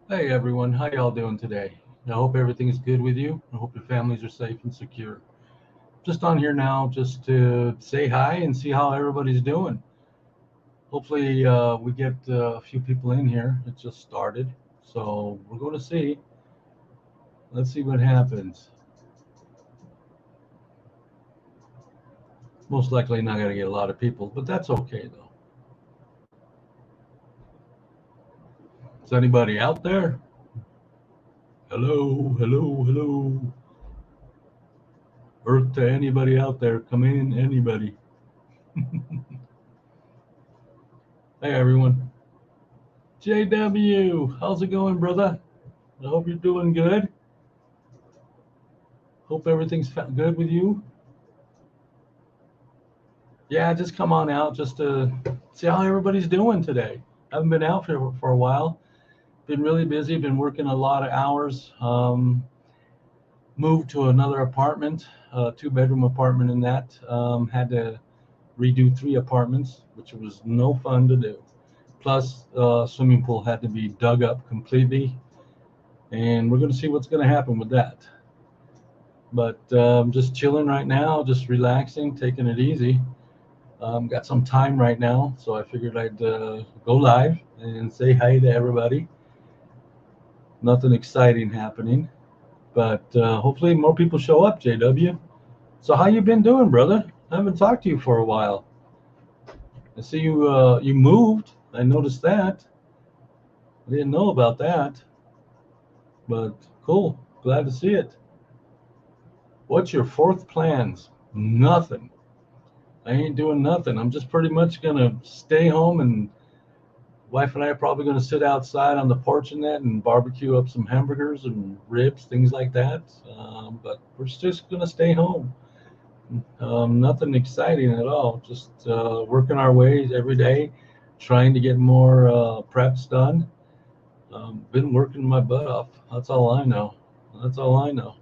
Hey everyone, how y'all doing today? I hope everything's good with you. I hope your families are safe and secure. Just on here now just to say hi and see how everybody's doing. Hopefully, we get a few people in here. It just started, so we're going to see. Let's see what happens. Most likely not going to get a lot of people, but that's okay though. Is anybody out there? Hello, hello, hello. Earth to anybody out there. Come in, anybody. Hey everyone. JW, how's it going, brother? I hope you're doing good. Hope everything's good with you. Yeah, just come on out just to see how everybody's doing today. Haven't been out for a while. Been really busy. Been working a lot of hours. Moved to another apartment, a two-bedroom apartment in that. Had to redo three apartments, which was no fun to do. Plus, swimming pool had to be dug up completely, and we're going to see what's going to happen with that. But just chilling right now, just relaxing, taking it easy. Got some time right now, so I figured I'd go live and say hi to everybody. Nothing exciting happening, but hopefully more people show up. JW, so how you been doing, brother? I haven't talked to you for a while. I see you. You moved. I noticed that. I didn't know about that, but cool. Glad to see it. What's your fourth plans? Nothing. I ain't doing nothing. I'm just pretty much gonna stay home, and wife and I are probably gonna sit outside on the porch and that and barbecue up some hamburgers and ribs, things like that. But we're just gonna stay home. Nothing exciting at all. Just working our ways every day, trying to get more preps done. Been working my butt off. That's all I know. That's all I know.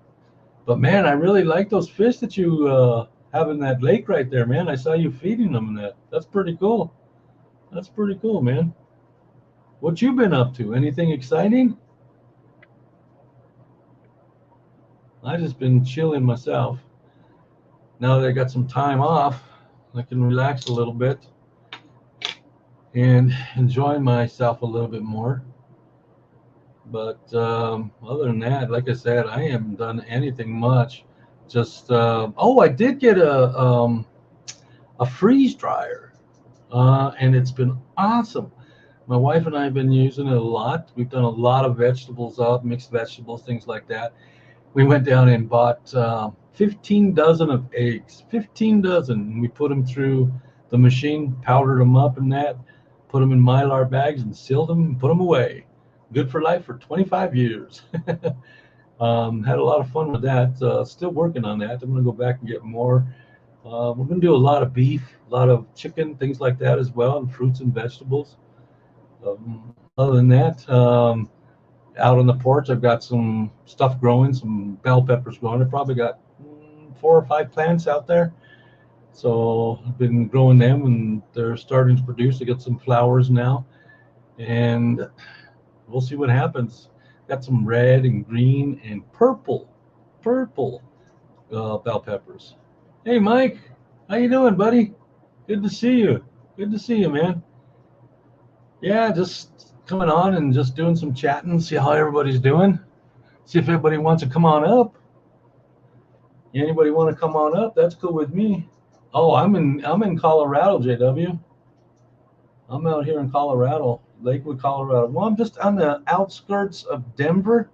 But man, I really like those fish that you have in that lake right there, man. I saw you feeding them in that. That's pretty cool. That's pretty cool, man. What you been up to? Anything exciting? I just been chilling myself. Now that I got some time off, I can relax a little bit and enjoy myself a little bit more. But other than that, like I said, I haven't done anything much. Just oh, I did get a freeze dryer, and it's been awesome. My wife and I have been using it a lot. We've done a lot of vegetables up, mixed vegetables, things like that. We went down and bought 15 dozen of eggs, 15 dozen. We put them through the machine, powdered them up and that, put them in Mylar bags and sealed them and put them away. Good for life for 25 years. Had a lot of fun with that. Still working on that. I'm going to go back and get more. We're going to do a lot of beef, a lot of chicken, things like that as well, and fruits and vegetables. Other than that, out on the porch, I've got some stuff growing, some bell peppers growing. I probably got four or five plants out there. So I've been growing them, and they're starting to produce. I got some flowers now, and we'll see what happens. Got some red and green and purple bell peppers. Hey, Mike, how you doing, buddy? Good to see you. Good to see you, man. Yeah, just coming on and just doing some chatting, see how everybody's doing. See if everybody wants to come on up. Anybody want to come on up? That's cool with me. Oh, I'm in Colorado, JW. I'm out here in Colorado, Lakewood, Colorado. Well, I'm just on the outskirts of Denver,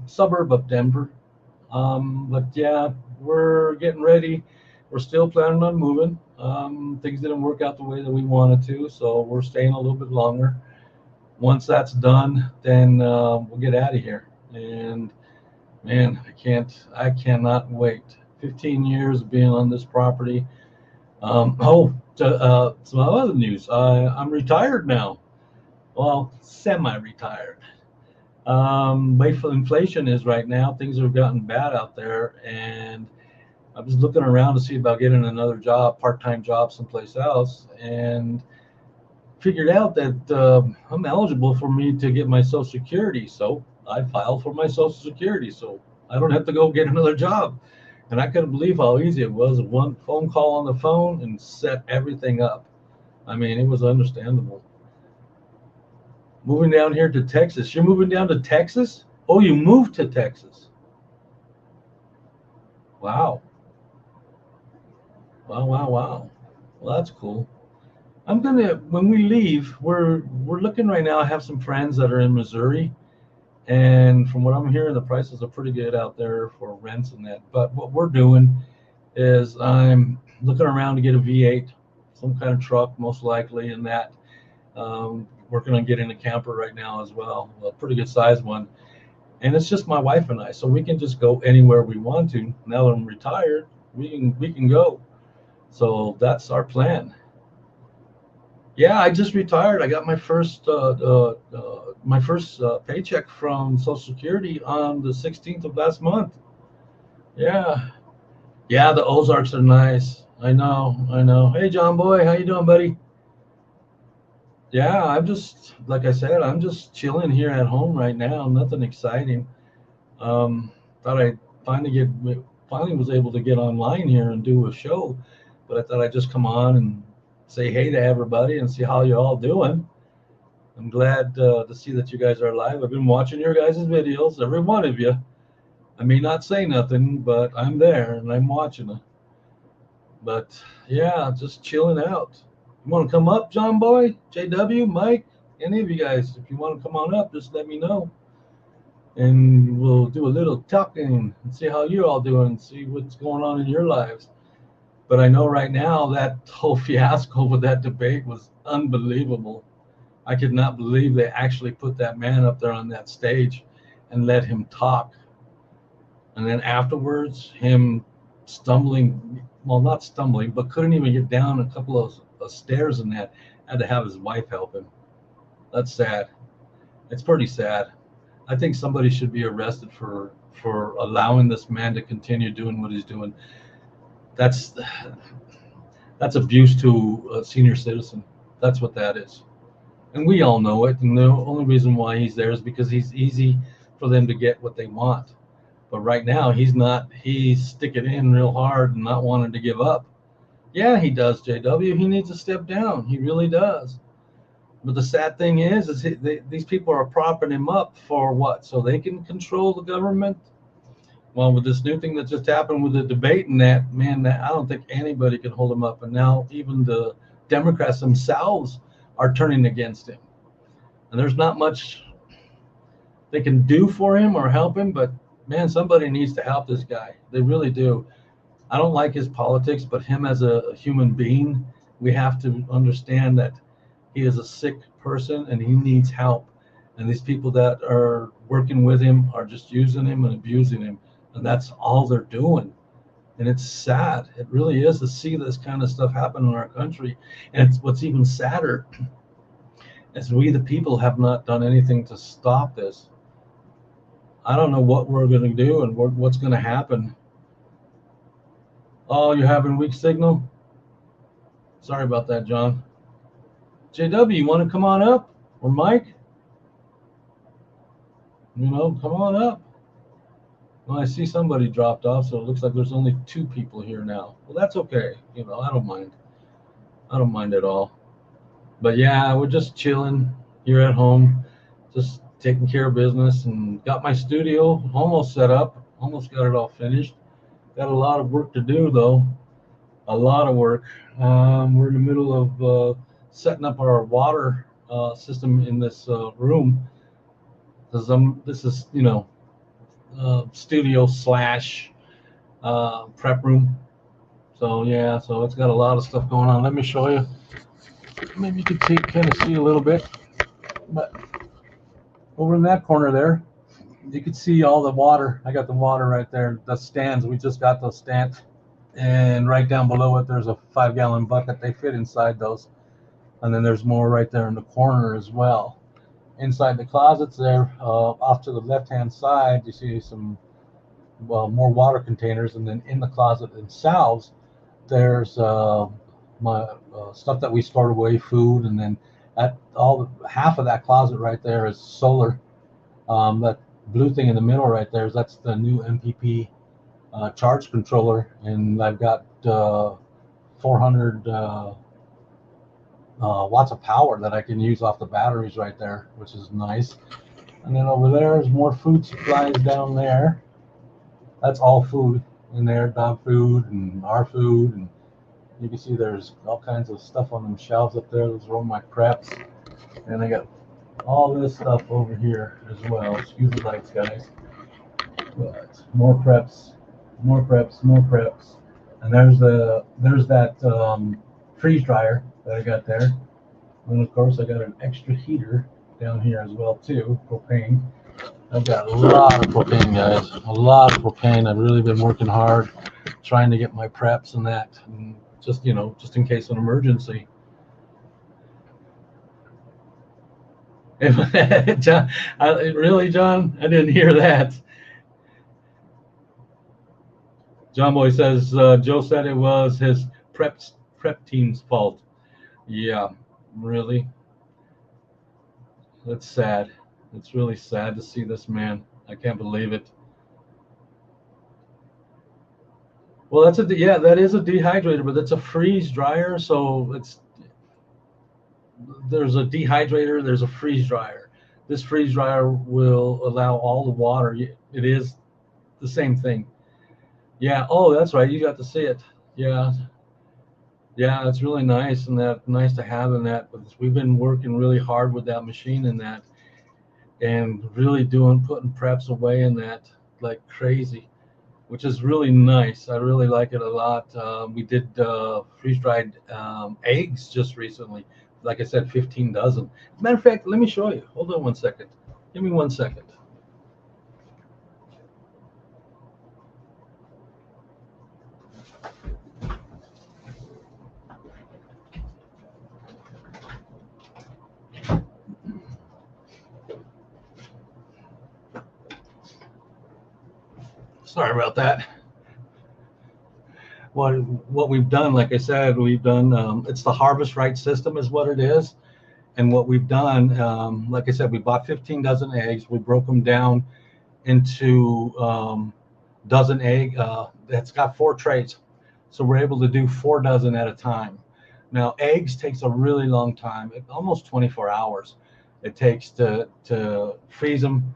suburb of Denver. But yeah, we're getting ready. We're still planning on moving. Things didn't work out the way that we wanted to, so we're staying a little bit longer. Once that's done, then we'll get out of here. And man, I cannot wait. 15 years of being on this property. Some other news. I'm retired now. Well, semi-retired. Way for inflation is right now. Things have gotten bad out there, and I was looking around to see about getting another job, part-time job, someplace else. And figured out that I'm eligible for me to get my Social Security. So I filed for my Social Security so I don't have to go get another job. And I couldn't believe how easy it was. One phone call on the phone and set everything up. I mean, it was understandable. Moving down here to Texas. You're moving down to Texas? Oh, you moved to Texas. Wow. Wow, wow, wow. Well, that's cool. I'm gonna when we leave, we're looking right now. I have some friends that are in Missouri, and from what I'm hearing, the prices are pretty good out there for rents and that. But what we're doing is I'm looking around to get a V8, some kind of truck, most likely, and that. Working on getting a camper right now as well, a pretty good sized one. And it's just my wife and I, so we can just go anywhere we want to. Now that I'm retired, we can go. So that's our plan. Yeah, I just retired. I got my first paycheck from Social Security on the 16th of last month. Yeah, yeah, the Ozarks are nice. I know, I know. Hey, John Boy, how you doing, buddy? Yeah, I'm just like I said, I'm just chilling here at home right now. Nothing exciting. Um, thought I finally get finally was able to get online here and do a show, but I thought I'd just come on and say hey to everybody and see how you all doing. I'm glad to see that you guys are alive. I've been watching your guys' videos, every one of you. I may not say nothing, but I'm there and I'm watching it. But yeah, just chilling out. You want to come up, John Boy, JW, Mike, any of you guys? If you want to come on up, just let me know, and we'll do a little talking and see how you're all doing, see what's going on in your lives. But I know right now that whole fiasco with that debate was unbelievable. I could not believe they actually put that man up there on that stage and let him talk. And then afterwards, him stumbling, well, not stumbling, but couldn't even get down a couple of stairs and that, had to have his wife help him. That's sad. It's pretty sad. I think somebody should be arrested for allowing this man to continue doing what he's doing. That's that's abuse to a senior citizen. That's what that is. And we all know it. And the only reason why he's there is because he's easy for them to get what they want. But right now, he's not. He's sticking in real hard and not wanting to give up. Yeah, he does, JW. He needs to step down. He really does. But the sad thing is these people are propping him up for what? So they can control the government. Well, with this new thing that just happened with the debate and that, man, that I don't think anybody can hold him up. And now even the Democrats themselves are turning against him. And there's not much they can do for him or help him, but man, somebody needs to help this guy. They really do. I don't like his politics, but him as a human being, we have to understand that he is a sick person and he needs help. And these people that are working with him are just using him and abusing him. And that's all they're doing. And it's sad. It really is to see this kind of stuff happen in our country. And it's what's even sadder is we, the people, have not done anything to stop this. I don't know what we're going to do and what's going to happen. Oh, you're having weak signal? Sorry about that, John. JW, you want to come on up? Or Mike? Come on up. Well, I see somebody dropped off, so it looks like there's only two people here now. Well, that's okay. I don't mind. I don't mind at all. But yeah, we're just chilling here at home, just taking care of business, and got my studio almost set up. Almost got it all finished. Got a lot of work to do, though. A lot of work. We're in the middle of setting up our water system in this room. Because this is, studio slash prep room. So yeah, so it's got a lot of stuff going on. Let me show you. Maybe you can kind of see a little bit. But over in that corner there, you can see all the water. I got the water right there. The stands. We just got those stands. And right down below it, there's a 5-gallon bucket. They fit inside those. And then there's more right there in the corner as well. Inside the closets there, off to the left-hand side, you see some more water containers. And then in the closet themselves, there's my stuff that we stored away, food, and then That half of that closet right there is solar. That blue thing in the middle right there, that's the new MPP charge controller, and I've got 400 watts of power that I can use off the batteries right there, which is nice. And then over there is more food supplies down there. That's all food in there, dog food and our food, and you can see there's all kinds of stuff on them shelves up there. Those are all my preps, and I got all this stuff over here as well. Excuse the lights, guys. But more preps, more preps, more preps. And there's that freeze dryer that I got there. And of course I got an extra heater down here as well too, propane. I've got a lot of propane, guys. A lot of propane. I've really been working hard trying to get my preps and that, and just in case of an emergency. John, really, John? I didn't hear that. John Boy says Joe said it was his prep team's fault. Yeah, really. That's sad. It's really sad to see this, man. I can't believe it. Well, that is a dehydrator, but it's a freeze dryer. So there's a dehydrator, there's a freeze dryer. This freeze dryer will allow all the water. It is the same thing. Yeah. Oh, that's right. You got to see it. Yeah. Yeah, it's really nice, and that nice to have in that. But we've been working really hard with that machine and that, and really putting preps away in that like crazy, which is really nice. I really like it a lot. We did freeze-dried eggs just recently. Like I said, 15 dozen. Matter of fact, let me show you. Hold on 1 second. Give me 1 second. Sorry about that. What we've done, like I said, we've done, it's the Harvest Right system is what it is. And what we've done, like I said, we bought 15 dozen eggs. We broke them down into dozen egg. It's got 4 trays. So we're able to do 4 dozen at a time. Now, eggs takes a really long time, almost 24 hours. It takes to freeze them,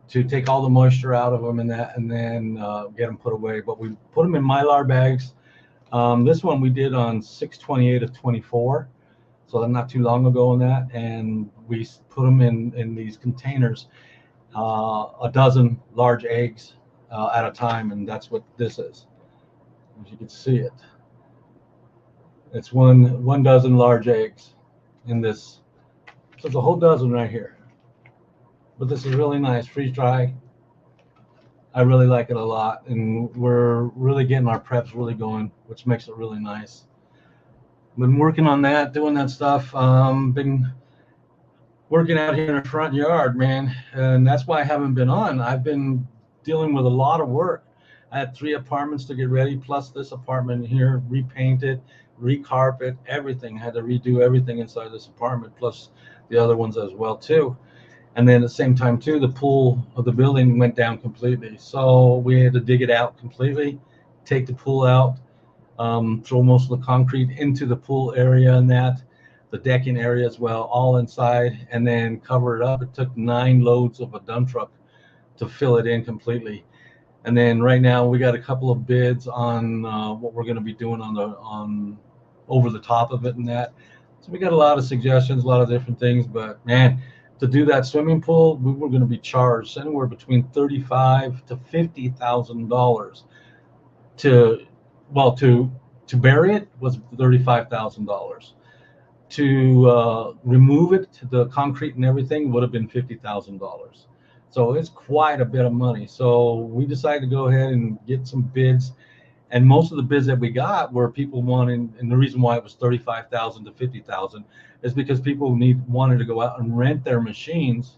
to take all the moisture out of them and then get them put away. But we put them in Mylar bags. This one we did on 6/28 of 24, so not too long ago on that, and we put them in these containers, a dozen large eggs at a time, and that's what this is. As you can see it, it's one dozen large eggs in this. So it's a whole dozen right here. But this is really nice, freeze dry. I really like it a lot, and we're really getting our preps really going, which makes it really nice. Been working on that, doing that stuff. Been working out here in the front yard, man, and that's why I haven't been on. I've been dealing with a lot of work. I had 3 apartments to get ready, plus this apartment here, repaint it, recarpet, everything. I had to redo everything inside this apartment, plus the other ones as well too. And then at the same time too, the pool of the building went down completely. So we had to dig it out completely, take the pool out, throw most of the concrete into the pool area and that, the decking area as well, all inside, and then cover it up. It took 9 loads of a dump truck to fill it in completely. And then right now we got a couple of bids on what we're going to be doing on over the top of it and that. So we got a lot of suggestions, a lot of different things, but man, to do that swimming pool, we were going to be charged anywhere between $35,000 to $50,000 to bury it was $35,000. To remove it, the concrete and everything would have been $50,000. So it's quite a bit of money. So we decided to go ahead and get some bids. And most of the bids that we got were people wanting, and the reason why it was $35,000 to $50,000 is because people wanted to go out and rent their machines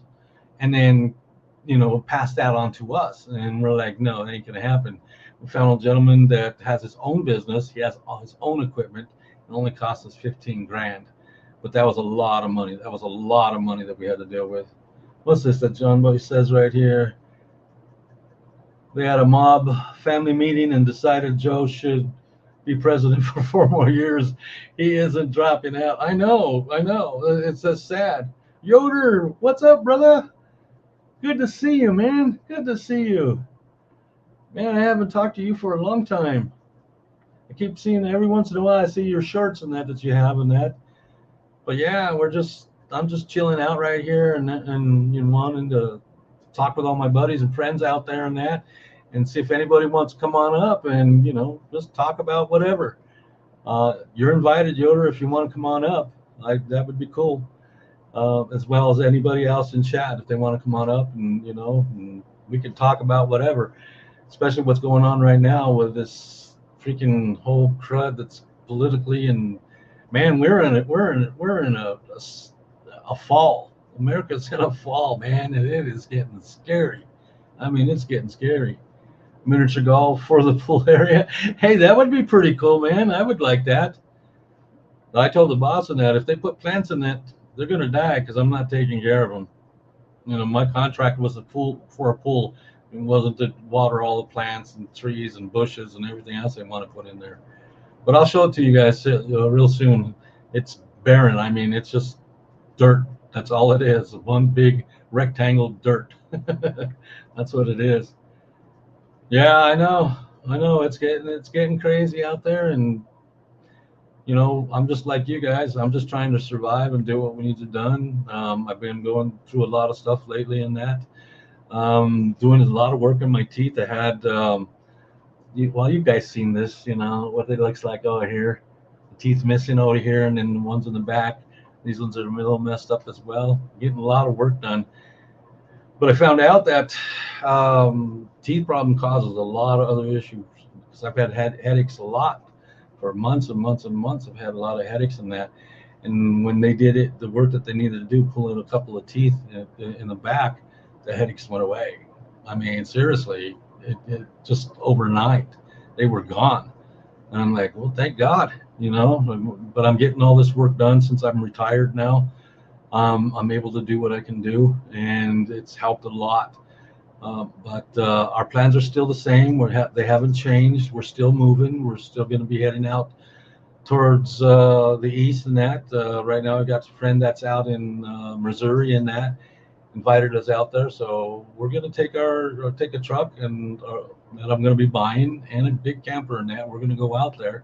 and then, pass that on to us. And we're like, no, it ain't gonna happen. We found a gentleman that has his own business. He has all his own equipment. It only costs us 15 grand. But that was a lot of money. That was a lot of money that we had to deal with. What's this that John Boy says right here? They had a mob family meeting and decided Joe should be president for 4 more years. He isn't dropping out. I know. It's so sad. Yoder, what's up, brother? Good to see you, man. Good to see you. Man, I haven't talked to you for a long time. I keep seeing every once in a while I see your shorts and that you have and that. But yeah, I'm just chilling out right here and wanting to talk with all my buddies and friends out there and that, and see if anybody wants to come on up and just talk about whatever. You're invited, Yoder, if you want to come on up. That would be cool. As well as anybody else in chat if they want to come on up and we can talk about whatever, especially what's going on right now with this freaking whole crud that's politically, and man, we're in a fall. America's in a fall, man, and it is getting scary. I mean, it's getting scary. Miniature golf for the pool area. Hey, that would be pretty cool, man. I would like that. I told the boss on that if they put plants in that, they're gonna die because I'm not taking care of them. My contract was for a pool. It wasn't to water all the plants and trees and bushes and everything else they want to put in there. But I'll show it to you guys real soon. It's barren. I mean, it's just dirt. That's all it is. One big rectangle dirt. That's what it is. Yeah, I know. It's getting crazy out there, and I'm just like you guys. I'm just trying to survive and do what we need to done. I've been going through a lot of stuff lately in that. Doing a lot of work on my teeth. I had, you guys seen this, what it looks like over here. The teeth missing over here, and then the ones in the back. These ones are in the middle messed up as well. Getting a lot of work done. But I found out that teeth problem causes a lot of other issues. Because I've had headaches a lot for months and months and months. I've had a lot of headaches in that. And when they did it, the work that they needed to do, pulling a couple of teeth in the back, the headaches went away. I mean, seriously, it just overnight, they were gone. And I'm like, well, thank God, but I'm getting all this work done since I'm retired now. I'm able to do what I can do, and it's helped a lot. But our plans are still the same. They haven't changed. We're still moving. We're still going to be heading out towards the east and that. Right now, I've got a friend that's out in Missouri and that invited us out there. So we're going to take a truck and that I'm going to be buying, and a big camper and that. We're going to go out there,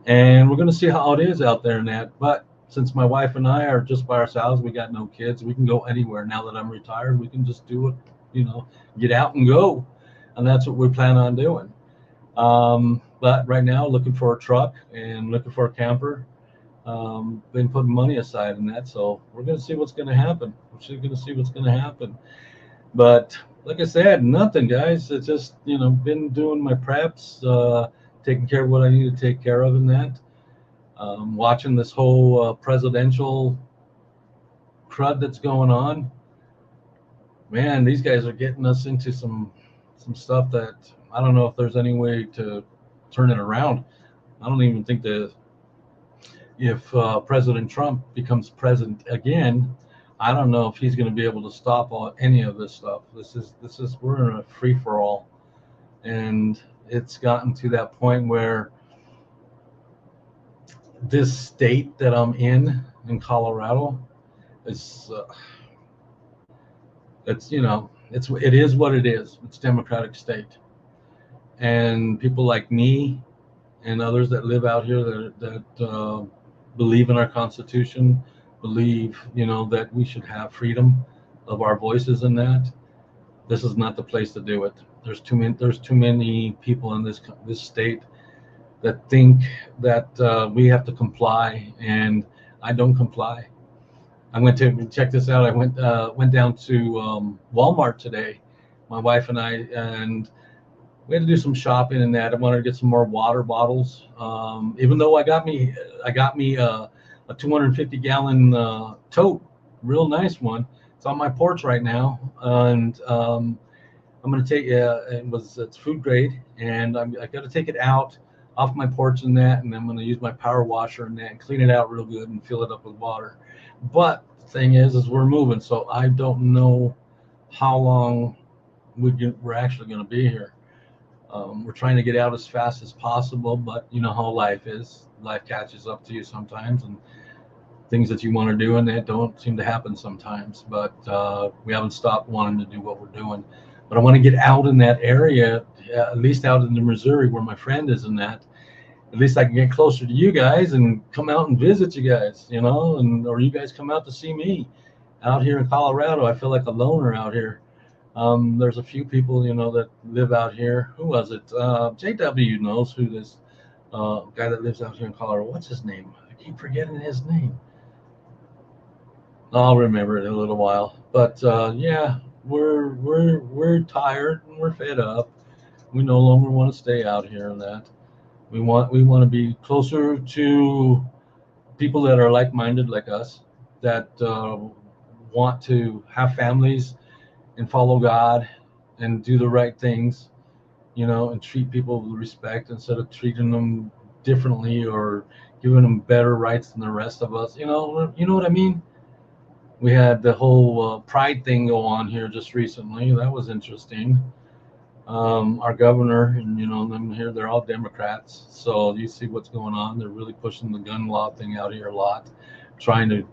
and we're going to see how it is out there and that. But since my wife and I are just by ourselves, we got no kids, we can go anywhere. Now that I'm retired, we can just do it, get out and go. And that's what we plan on doing. But right now, looking for a truck and looking for a camper. Been putting money aside in that. So we're going to see what's going to happen. But like I said, nothing, guys. It's just, been doing my preps, taking care of what I need to take care of in that. Watching this whole presidential crud that's going on. Man, these guys are getting us into some stuff that I don't know if there's any way to turn it around. I don't even think that if President Trump becomes president again, I don't know if he's going to be able to stop any of this stuff. We're in a free for all, and it's gotten to that point where this state that I'm in Colorado, it is what it is. It's a democratic state, and people like me and others that live out here that believe in our Constitution, believe that we should have freedom of our voices in that. This is not the place to do it. There's too many people in this state that think that we have to comply, and I don't comply. I'm going to check this out. I went down to Walmart today, my wife and I, and we had to do some shopping and that. I wanted to get some more water bottles. Even though I got me a 250-gallon tote, real nice one. It's on my porch right now, and I'm going to take it's food grade, and I got to take it out. off my porch and that, and I'm going to use my power washer and that and clean it out real good and fill it up with water. But the thing is we're moving, so I don't know how long we're actually going to be here. We're trying to get out as fast as possible, but you know how life is. Life catches up to you sometimes, and things that you want to do and that don't seem to happen sometimes. But we haven't stopped wanting to do what we're doing. But I want to get out in that area, at least out in the Missouri where my friend is in that. At least I can get closer to you guys and come out and visit you guys, you know, and or you guys come out to see me out here in Colorado. I feel like a loner out here. There's a few people, you know, that live out here. Who was it? JW knows who this guy that lives out here in Colorado. What's his name? I keep forgetting his name. I'll remember it in a little while. But yeah, we're tired and we're fed up. We no longer want to stay out here and that. We want to be closer to people that are like-minded like us, that want to have families and follow God and do the right things, you know, and treat people with respect instead of treating them differently or giving them better rights than the rest of us. You know what I mean? We had the whole pride thing go on here just recently. That was interesting. Our governor and, you know, them here, they're all Democrats. So you see what's going on. They're really pushing the gun law thing out here a lot, trying to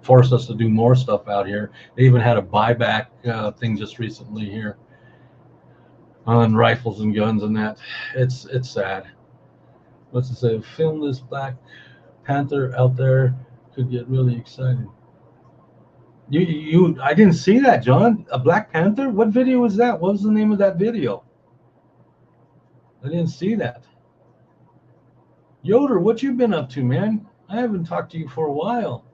force us to do more stuff out here. They even had a buyback thing just recently here on rifles and guns and that. It's sad. What's it say? Film this Black Panther out there could get really exciting. I didn't see that, John. A Black Panther? What video was that? What was the name of that video? I didn't see that. Yoder, what you been up to, man? I haven't talked to you for a while.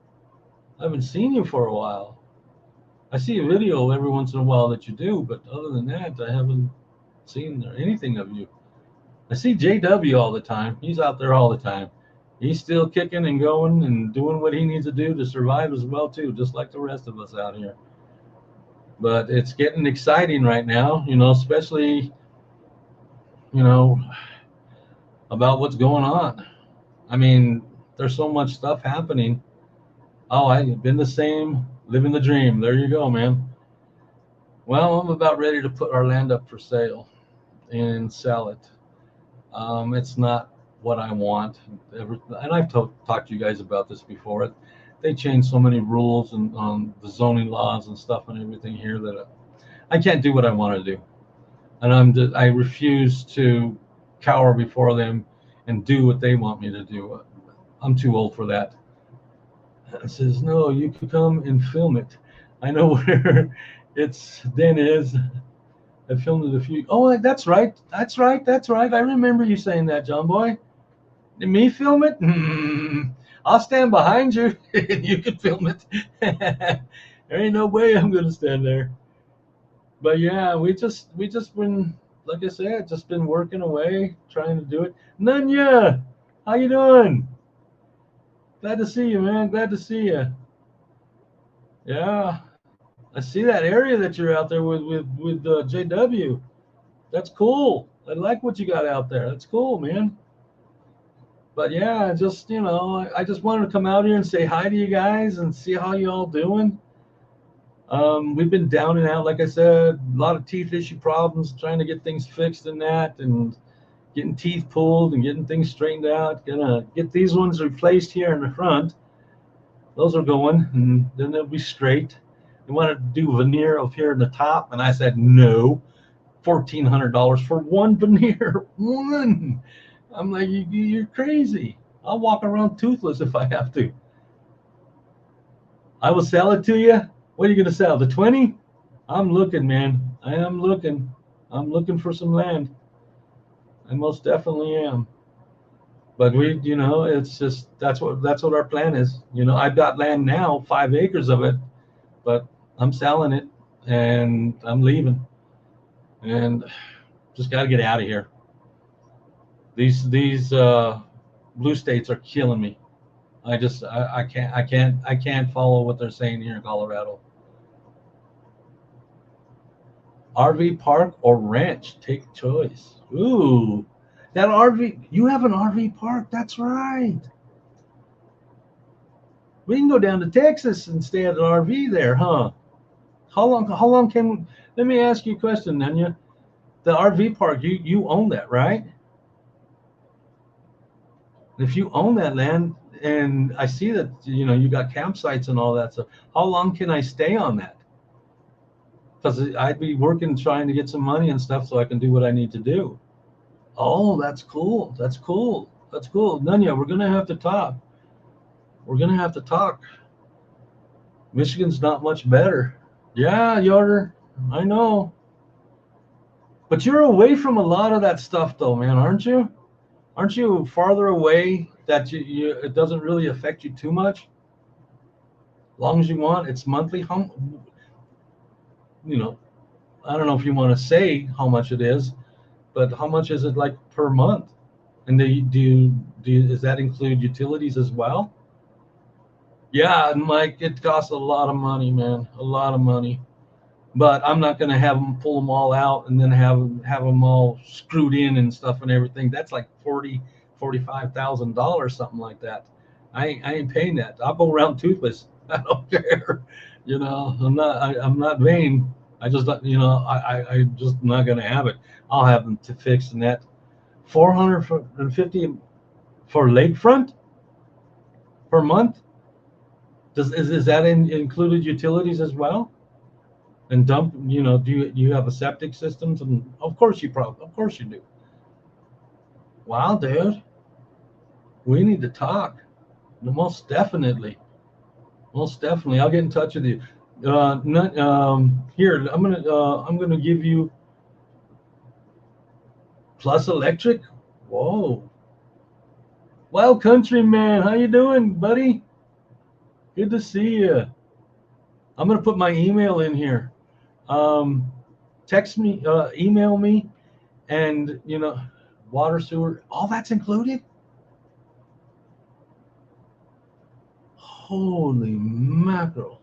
I haven't seen you for a while. I see a video every once in a while that you do, but other than that, I haven't seen anything of you. I see JW all the time. He's out there all the time. He's still kicking and going and doing what he needs to do to survive as well, too, just like the rest of us out here. But it's getting exciting right now, you know, especially, you know, about what's going on. I mean, there's so much stuff happening. Oh, I've been the same, living the dream. There you go, man. Well, I'm about ready to put our land up for sale and sell it. It's not what I want. And I've talked to you guys about this before. They changed so many rules and the zoning laws and stuff and everything here that I can't do what I want to do. And I refuse to cower before them and do what they want me to do. I'm too old for that. It says, no, you could come and film it. I know where its den is. I filmed it a few. Oh, that's right. That's right. That's right. I remember you saying that, John Boy. Did me film it? I'll stand behind you and you can film it. There ain't no way I'm gonna stand there. But yeah, we just been, like I said, just been working away, trying to do it. Nunya, how you doing? Glad to see you, man. Glad to see you. Yeah, I see that area that you're out there with JW. That's cool. I like what you got out there. That's cool, man. But yeah, just, you know, I just wanted to come out here and say hi to you guys and see how you all doing. We've been down and out, like I said, a lot of teeth issue problems, trying to get things fixed in that and getting teeth pulled and getting things straightened out. Gonna get these ones replaced here in the front. Those are going, and then they'll be straight. They wanted to do veneer up here in the top, and I said no. $1,400 for one veneer. One. I'm like, you're crazy. I'll walk around toothless if I have to. I will sell it to you. What are you going to sell? The 20? I'm looking, man. I am looking. I'm looking for some land. I most definitely am. But we, you know, it's just that's what our plan is. You know, I've got land now, 5 acres of it, but I'm selling it and I'm leaving. And just got to get out of here. These blue states are killing me. I can't follow what they're saying here in Colorado. RV park or ranch, take choice. Ooh, That RV, you have an RV park. That's right. We can go down to Texas and stay at an RV there, huh? How long can, let me ask you a question, Nanya. The RV park, you own that, right? If you own that land, and I see that, you got campsites and all that stuff, how long can I stay on that? Because I'd be working trying to get some money and stuff so I can do what I need to do. Oh, that's cool. That's cool. That's cool. Nanya, we're gonna have to talk. We're gonna have to talk. Michigan's not much better. Yeah, Yoder, I know. But you're away from a lot of that stuff though, man, aren't you? Aren't you farther away that it doesn't really affect you too much? As long as you want, it's monthly. You know, I don't know if you want to say how much it is, but how much is it like per month? And does that include utilities as well? Yeah, and Mike, it costs a lot of money, man, a lot of money. But I'm not going to have them pull them all out and then have them all screwed in and stuff and everything. That's like $45,000, something like that. I ain't paying that. I'll go around toothless. I don't care. I'm not vain. I just, I just not going to have it. I'll have them to fix the net. 450 for lakefront per month. Is that included utilities as well? And dump, do you have a septic systems? And of course you do. Wow, dude, we need to talk. Most definitely. I'll get in touch with you. Here, I'm gonna give you Plus Electric. Whoa, Wild Country Man, how you doing, buddy? Good to see you. I'm gonna put my email in here. Text me, email me, and water, sewer, all that's included. Holy mackerel!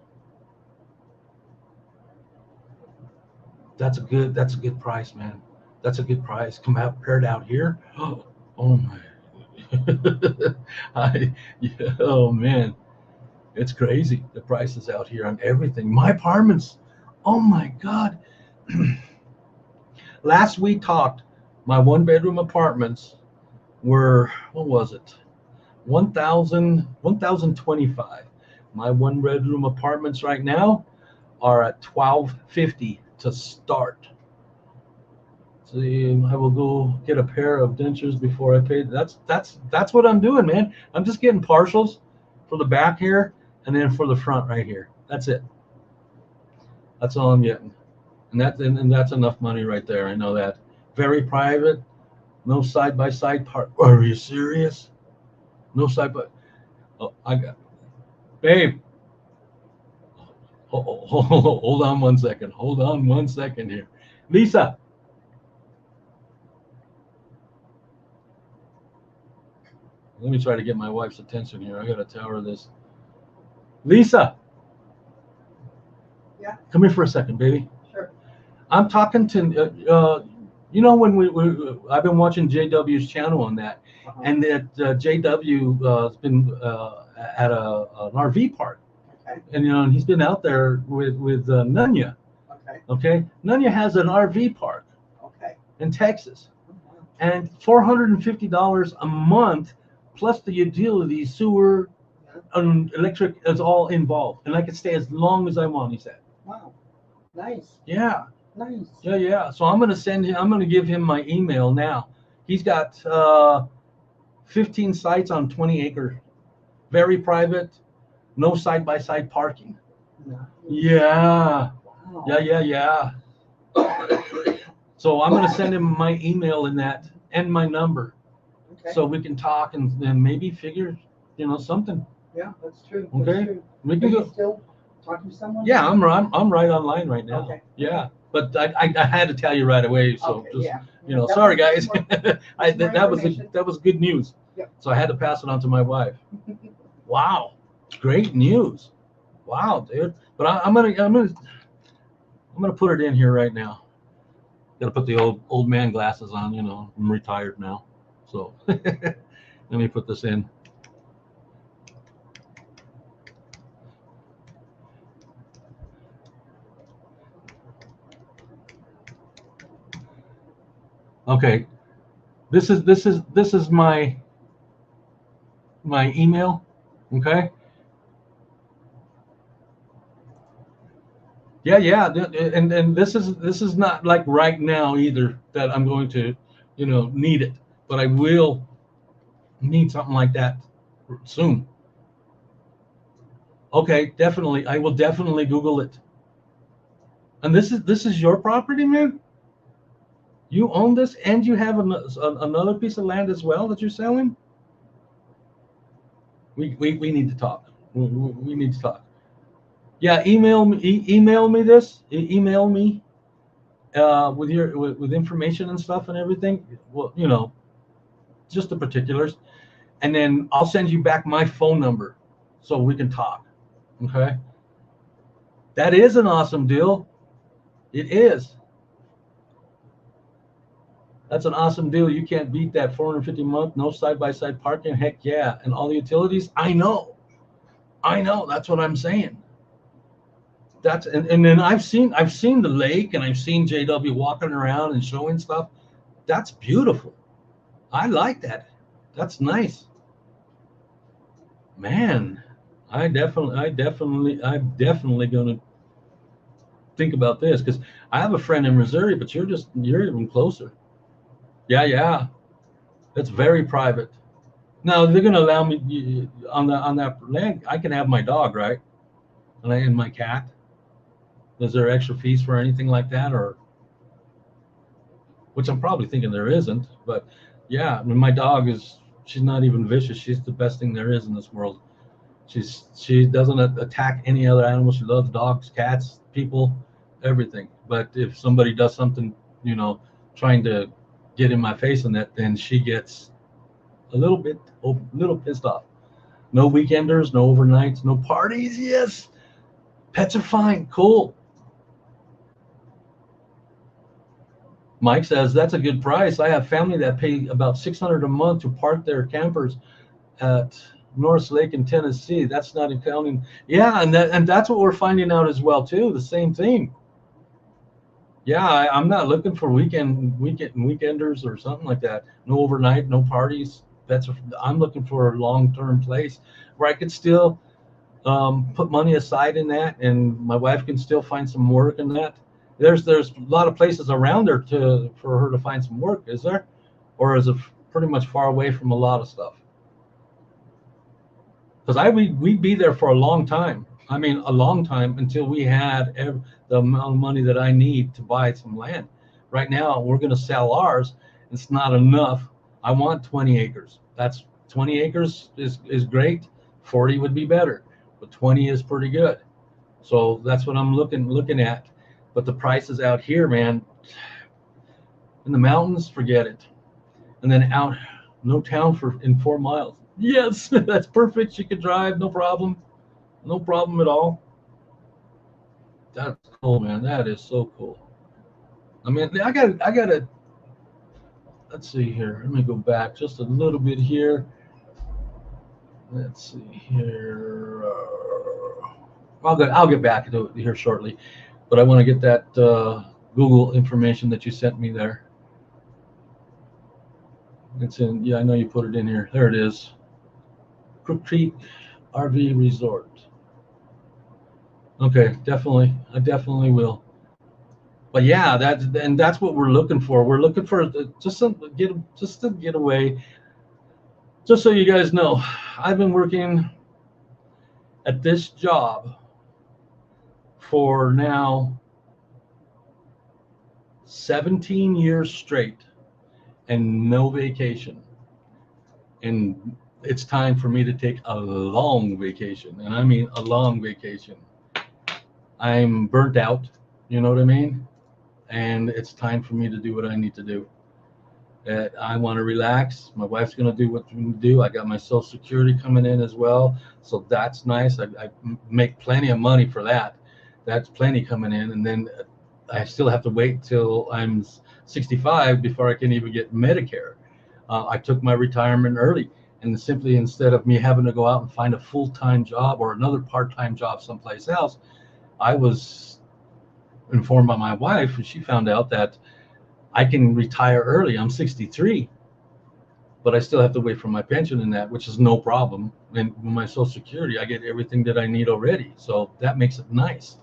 That's a good price, man. That's a good price. Compared out here, oh my! Oh man, it's crazy. The prices out here on everything. My apartments, oh my God. Last we talked, my 1-bedroom apartments were, what was it? 1,025. My 1-bedroom apartments right now are at $1,250 to start. See, I will go get a pair of dentures before I pay. That's what I'm doing, man. I'm just getting partials for the back here and then for the front right here. That's it. That's all I'm getting. And that's enough money right there. I know that. Very private. No side-by-side part. Are you serious? No side by. Oh, I got. Babe. Hold on 1 second. Hold on 1 second here. Lisa. Let me try to get my wife's attention here. I got to tell her this. Lisa. Yeah. Come here for a second, baby. Sure. I'm talking to, when I've been watching JW's channel on that, and that JW has been at an RV park, Okay. and he's been out there with Nunya. Okay. Okay, Nunya has an RV park Okay. in Texas, and $450 a month plus the utilities, sewer, and electric is all involved, and I can stay as long as I want. He said. Wow. Nice. Yeah. Nice. Yeah. So I'm gonna give him my email now. He's got 15 sites on 20 acres, very private, no side-by-side parking. Nice. Yeah. Wow. Yeah. So I'm gonna send him my email in that and my number, Okay. so we can talk and maybe figure, something. Yeah, that's true. Okay. That's true. We Are can you go. still talking to someone? Yeah, I'm right online right now. Okay. Yeah, but I had to tell you right away, so Okay, just. yeah. Sorry guys. More that was good news. Yep. So I had to pass it on to my wife. Wow, great news. Wow, dude. But I'm gonna put it in here right now. Gotta put the old man glasses on. I'm retired now. So let me put this in. Okay, this is my email. Okay. Yeah. And this is not like right now either that I'm going to, need it, but I will need something like that soon. Okay, definitely. I will definitely Google it. And this is your property, man? You own this and you have another piece of land as well that you're selling? We need to talk. We need to talk. Yeah, email me this. Email me with with information and stuff and everything. Well, just the particulars, and then I'll send you back my phone number so we can talk. Okay. That is an awesome deal. It is. That's an awesome deal. You can't beat that. 450 a month, no side-by-side parking. Heck yeah. And all the utilities. I know. That's what I'm saying. And then I've seen the lake, and I've seen JW walking around and showing stuff. That's beautiful. I like that. That's nice. Man, I'm definitely gonna think about this, because I have a friend in Missouri, but you're even closer. Yeah. It's very private. Now they're gonna allow me on that land. I can have my dog, right? And my cat. Is there extra fees for anything like that, or which I'm probably thinking there isn't? But yeah, I mean, my dog she's not even vicious. She's the best thing there is in this world. She doesn't attack any other animals. She loves dogs, cats, people, everything. But if somebody does something, trying to get in my face on that, then she gets a little pissed off. No weekenders, no overnights, no parties. Yes, pets are fine, cool. Mike says that's a good price. I have family that pay about $600 a month to park their campers at North Lake in Tennessee. That's not accounting. Yeah, and that's what we're finding out as well too. The same thing. Yeah, I'm not looking for weekenders or something like that. No overnight, no parties. I'm looking for a long-term place where I could still put money aside in that, and my wife can still find some work in that. There's a lot of places around there for her to find some work, is there? Or is it pretty much far away from a lot of stuff? Because we'd be there for a long time. I mean, a long time until we had the amount of money that I need to buy some land. Right now, we're going to sell ours. It's not enough. I want 20 acres. That's 20 acres is great. 40 would be better, but 20 is pretty good. So that's what I'm looking at. But the prices out here, man, in the mountains, forget it. And then out, no town in 4 miles. Yes, that's perfect. You could drive, no problem. No problem at all. That's cool, man. That is so cool. I mean, I gotta. Let's see here. Let me go back just a little bit here. Let's see here. I'll get back to it here shortly, but I want to get that Google information that you sent me there. It's in. Yeah, I know you put it in here. There it is. Crook Creek RV Resort. Okay, definitely. I definitely will. But yeah, that's what we're looking for. We're looking for just to get away. Just so you guys know, I've been working at this job for now 17 years straight and no vacation. And it's time for me to take a long vacation. And I mean a long vacation. I'm burnt out, you know what I mean? And it's time for me to do what I need to do. I want to relax. My wife's going to do what we do. I got my Social Security coming in as well. So that's nice. I make plenty of money for that. That's plenty coming in. And then I still have to wait till I'm 65 before I can even get Medicare. I took my retirement early, and simply instead of me having to go out and find a full-time job or another part-time job someplace else, I was informed by my wife, and she found out that I can retire early. I'm 63, but I still have to wait for my pension and that, which is no problem. And with my Social Security, I get everything that I need already. So that makes it nice.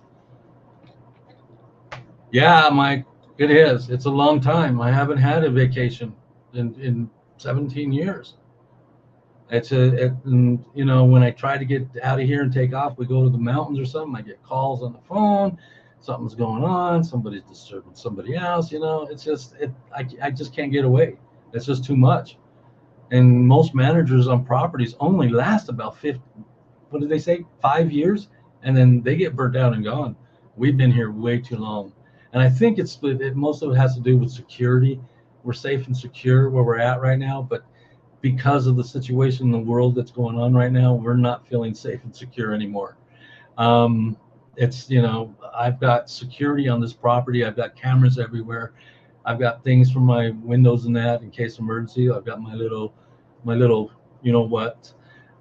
Yeah, Mike, it is. It's a long time. I haven't had a vacation in 17 years. And, you know, when I try to get out of here and take off, we go to the mountains or something. I get calls on the phone. Something's going on. Somebody's disturbing somebody else. You know, it's just I just can't get away. It's just too much. And most managers on properties only last about 50. What did they say? 5 years, and then they get burnt out and gone. We've been here way too long, and I think most of it has to do with security. We're safe and secure where we're at right now, but because of the situation in the world that's going on right now, we're not feeling safe and secure anymore. It's, you know, I've got security on this property. I've got cameras everywhere. I've got things from my windows and that in case of emergency. I've got my little, you know what,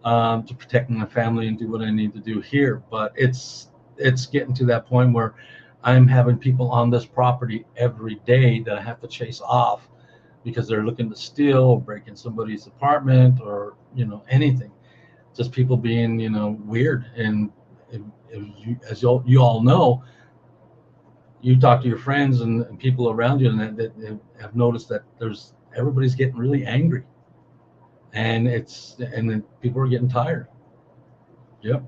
to protect my family and do what I need to do here. But it's getting to that point where I'm having people on this property every day that I have to chase off because they're looking to steal or break in somebody's apartment or, you know, anything. Just people being, you know, weird. And as you all know, you talk to your friends and people around you, and that have noticed that everybody's getting really angry, and then people are getting tired. Yep.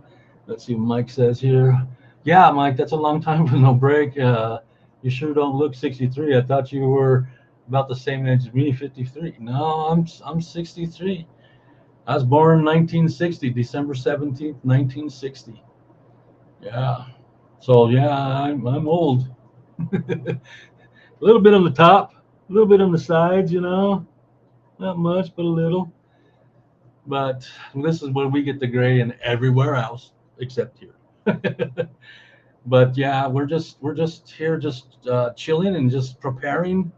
Let's see what Mike says here. Yeah, Mike, that's a long time for no break. You sure don't look 63. I thought you were about the same age as me, 53. No, I'm 63. I was born in 1960, December 17th, 1960. Yeah. So yeah, I'm old. A little bit on the top, a little bit on the sides, you know, not much, but a little. But this is where we get the gray and everywhere else except here. But yeah, we're just here, just chilling and just preparing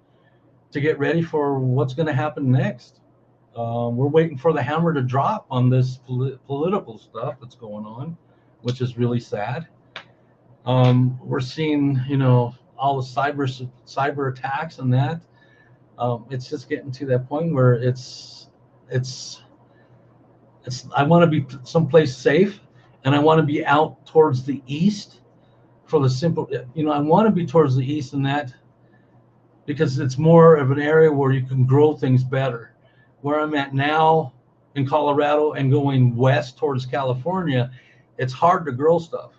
to get ready for what's going to happen next. We're waiting for the hammer to drop on this political stuff that's going on, which is really sad. We're seeing, you know, all the cyber attacks and that. It's just getting to that point where it's I want to be someplace safe, and I want to be out towards the east for the simple, you know, I want to be towards the east in that because it's more of an area where you can grow things better. Where I'm at now in Colorado and going west towards California, it's hard to grow stuff.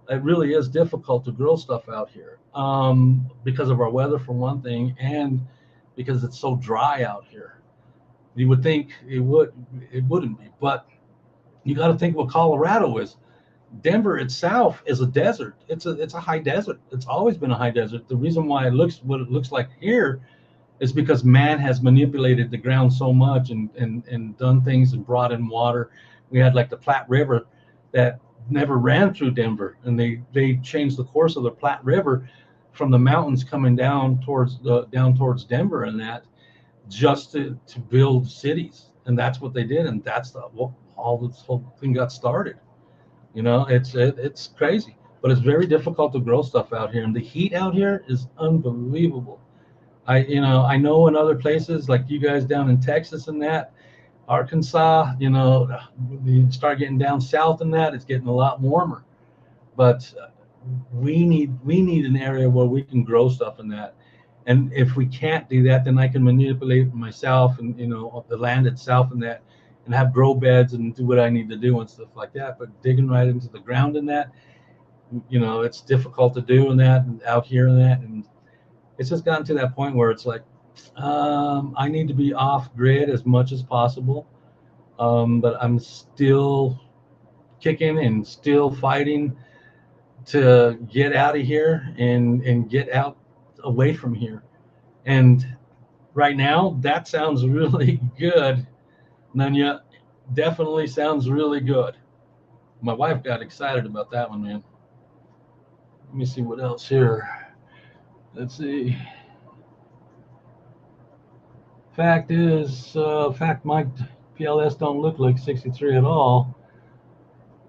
It really is difficult to grow stuff out here, because of our weather for one thing, and because it's so dry out here. You would think it wouldn't be, but you got to think what Colorado is. Denver itself is a desert. It's a high desert. It's always been a high desert. The reason why it looks what it looks like here is because man has manipulated the ground so much and done things and brought in water. We had like the Platte River that never ran through Denver, and they changed the course of the Platte River from the mountains coming down towards Denver and that, just to build cities. And that's what they did, and that's all this whole thing got started. You know, it's crazy, but it's very difficult to grow stuff out here, and the heat out here is unbelievable. I know in other places like you guys down in Texas and that, Arkansas, you know, you start getting down south and that, it's getting a lot warmer. But we need an area where we can grow stuff in that. And if we can't do that, then I can manipulate myself and, you know, the land itself and that, and have grow beds and do what I need to do and stuff like that. But digging right into the ground in that, you know, it's difficult to do in that and out here in that. And it's just gotten to that point where it's like, I need to be off grid as much as possible. But I'm still kicking and still fighting to get out of here and get out away from here. And right now, that sounds really good. Nanya, definitely sounds really good. My wife got excited about that one, man. Let me see what else here. Let's see. Fact, my PLS don't look like 63 at all.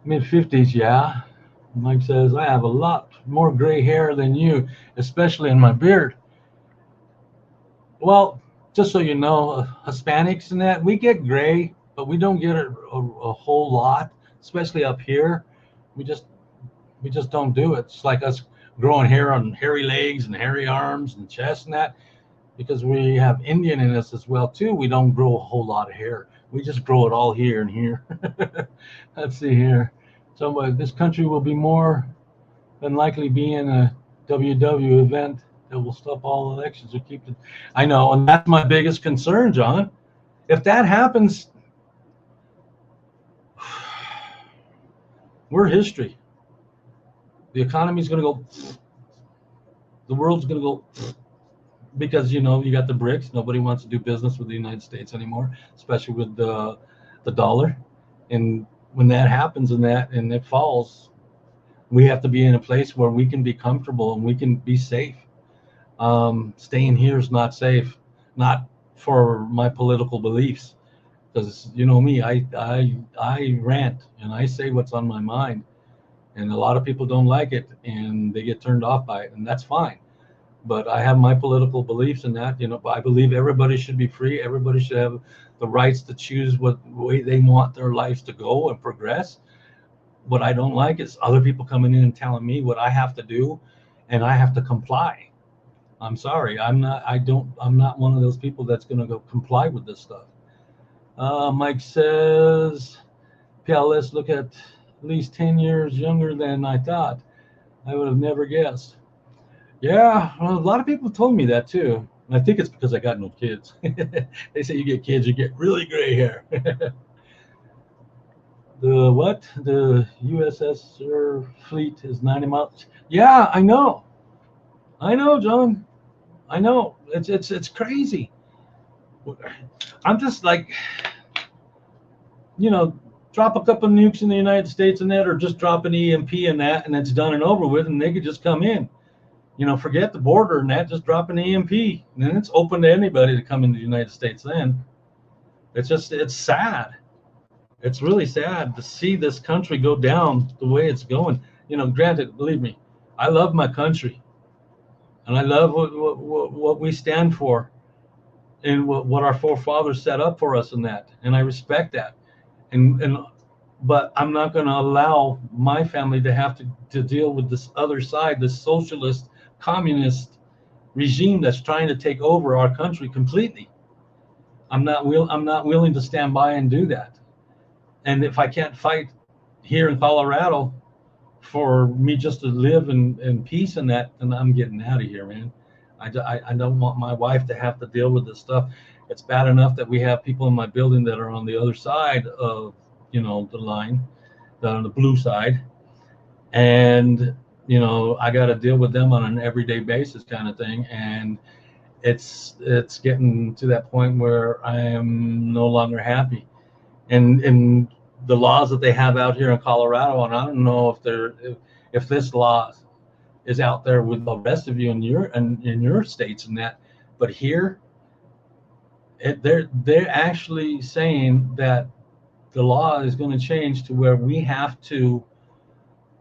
Mid 50s, yeah. Mike says, I have a lot more gray hair than you, especially in my beard. Well, just so you know, Hispanics and that, we get gray, but we don't get it a whole lot, especially up here. We just we just don't do it. It's like us growing hair on hairy legs and hairy arms and chest and that, because we have Indian in us as well too. We don't grow a whole lot of hair. We just grow it all here and here. Let's see here. Somebody, this country will be more than likely be in a WW event that will stop all elections or keep it. I know, and that's my biggest concern, John. If that happens, we're history. The economy's going to go. The world's going to go. Because you got the BRICS. Nobody wants to do business with the United States anymore, especially with the dollar. And when that happens and it falls, we have to be in a place where we can be comfortable and we can be safe. Staying here is not safe, not for my political beliefs, because you know me, I rant and I say what's on my mind, and a lot of people don't like it and they get turned off by it, and that's fine. But I have my political beliefs in that. I believe everybody should be free. Everybody should have the rights to choose what way they want their lives to go and progress. What I don't like is other people coming in and telling me what I have to do, and I have to comply. I'm sorry. I'm not one of those people that's going to go comply with this stuff. Mike says, PLS look at least 10 years younger than I thought. I would have never guessed. Yeah, well, a lot of people told me that too. And I think it's because I got no kids. They say you get kids, you get really gray hair. The what? The USS fleet is 90 miles. Yeah, I know. I know, John. I know. It's crazy. I'm just like, drop a couple of nukes in the United States and that, or just drop an EMP in that, and it's done and over with, and they could just come in. Forget the border and that, just drop an EMP, and then it's open to anybody to come into the United States then. It's sad. It's really sad to see this country go down the way it's going. Granted, believe me, I love my country, and I love what we stand for, and what our forefathers set up for us in that, and I respect that. But I'm not going to allow my family to have to deal with this other side, this socialist, communist regime that's trying to take over our country completely. I'm not willing to stand by and do that. And if I can't fight here in Colorado for me just to live in peace and that, then I'm getting out of here, man. I don't want my wife to have to deal with this stuff. It's bad enough that we have people in my building that are on the other side of the line, on the blue side, and I got to deal with them on an everyday basis kind of thing, and it's getting to that point where I am no longer happy. And the laws that they have out here in Colorado, and I don't know if this law is out there with the rest of you in your states and that, but here they're actually saying that the law is going to change to where we have to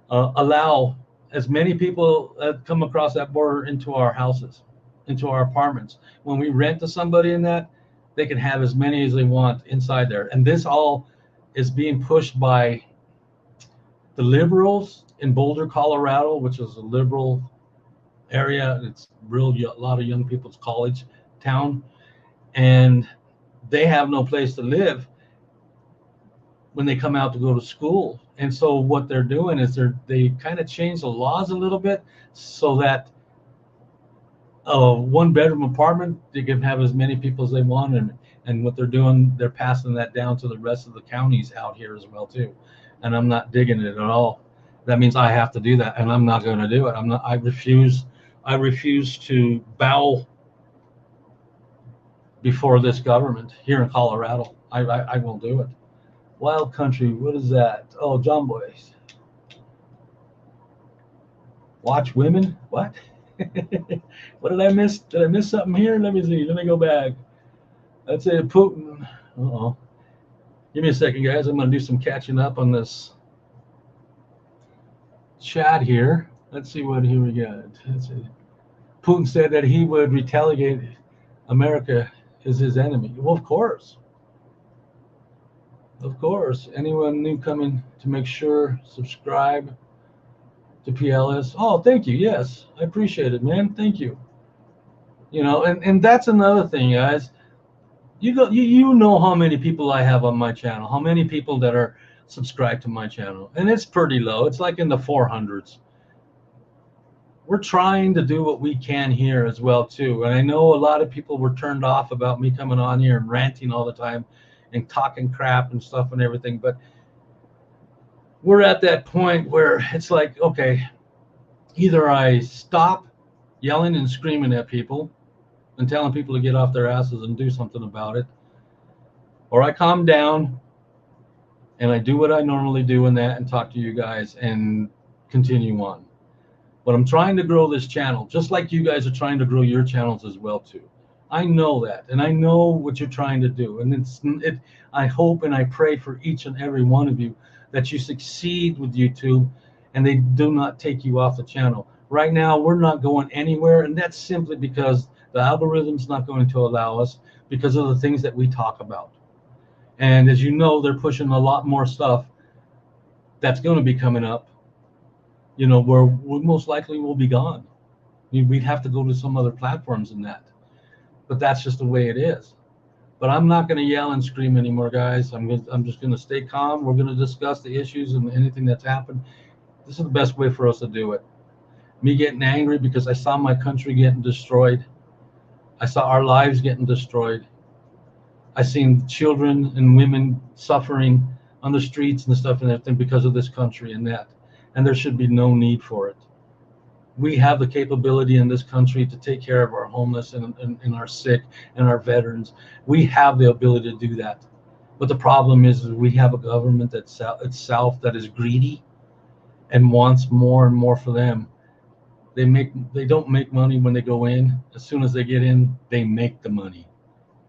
allow as many people that come across that border into our houses, into our apartments. When we rent to somebody in that, they can have as many as they want inside there. And this all is being pushed by the liberals in Boulder, Colorado, which is a liberal area. It's a lot of young people's college town, and they have no place to live when they come out to go to school. And so what they're doing is they kind of change the laws a little bit so that a one-bedroom apartment, they can have as many people as they want, and what they're doing, they're passing that down to the rest of the counties out here as well too. And I'm not digging it at all. That means I have to do that, and I'm not going to do it. I refuse to bow before this government here in Colorado. I won't do it. Wild Country, what is that? Oh, John Boys. Watch women? What? What did I miss? Did I miss something here? Let me see. Let me go back. That's it, Putin. Uh-oh. Give me a second, guys. I'm going to do some catching up on this chat here. Let's see what here we got. Let's see. Putin said that he would retaliate. America is his enemy. Well, of course. Of course. Anyone new coming to make sure subscribe to PLS? Oh, thank you. Yes, I appreciate it, man. Thank you. You know, and that's another thing, guys. You know how many people I have on my channel, how many people that are subscribed to my channel, and it's pretty low. It's like in the 400s. We're trying to do what we can here as well too, and I know a lot of people were turned off about me coming on here and ranting all the time and talking crap and stuff and everything, but we're at that point where it's like, okay, either I stop yelling and screaming at people and telling people to get off their asses and do something about it, or I calm down and I do what I normally do in that and talk to you guys and continue on. But I'm trying to grow this channel, just like you guys are trying to grow your channels as well too. I know that, and I know what you're trying to do, and I hope and I pray for each and every one of you that you succeed with YouTube and they do not take you off the channel. Right now, we're not going anywhere, and that's simply because the algorithm's not going to allow us because of the things that we talk about. And as you know, they're pushing a lot more stuff that's going to be coming up, you know, where we most likely will be gone. We'd have to go to some other platforms than that. But that's just the way it is. But I'm not going to yell and scream anymore, guys. I'm just going to stay calm. We're going to discuss the issues and anything that's happened. This is the best way for us to do it. Me getting angry because I saw my country getting destroyed. I saw our lives getting destroyed. I seen children and women suffering on the streets and stuff and everything because of this country and that. And there should be no need for it. We have the capability in this country to take care of our homeless and our sick and our veterans. We have the ability to do that. But the problem is we have a government itself that is greedy and wants more and more for them. They don't make money when they go in. As soon as they get in, they make the money.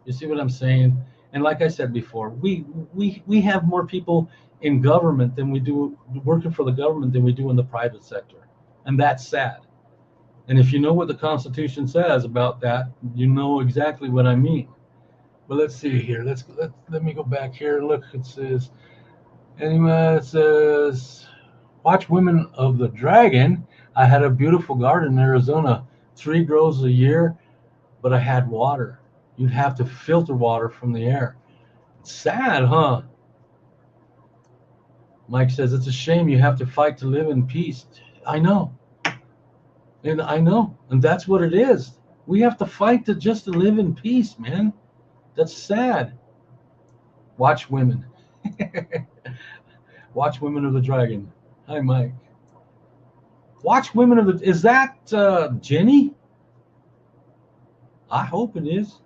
You see what I'm saying? And like I said before, we have more people in government than we do working for the government than we do in the private sector. And that's sad. And if you know what the Constitution says about that, you know exactly what I mean. But let's see here. Let me go back here and look. It says, anyway, it says, watch Women of the Dragon. I had a beautiful garden in Arizona. 3 grows a year, but I had water. You'd have to filter water from the air. It's sad, huh? Mike says, it's a shame you have to fight to live in peace. I know. And I know. And that's what it is. We have to fight just to live in peace, man. That's sad. Watch Women. Watch Women of the Dragon. Hi, Mike. Watch Women of the... Is that Jenny? I hope it is.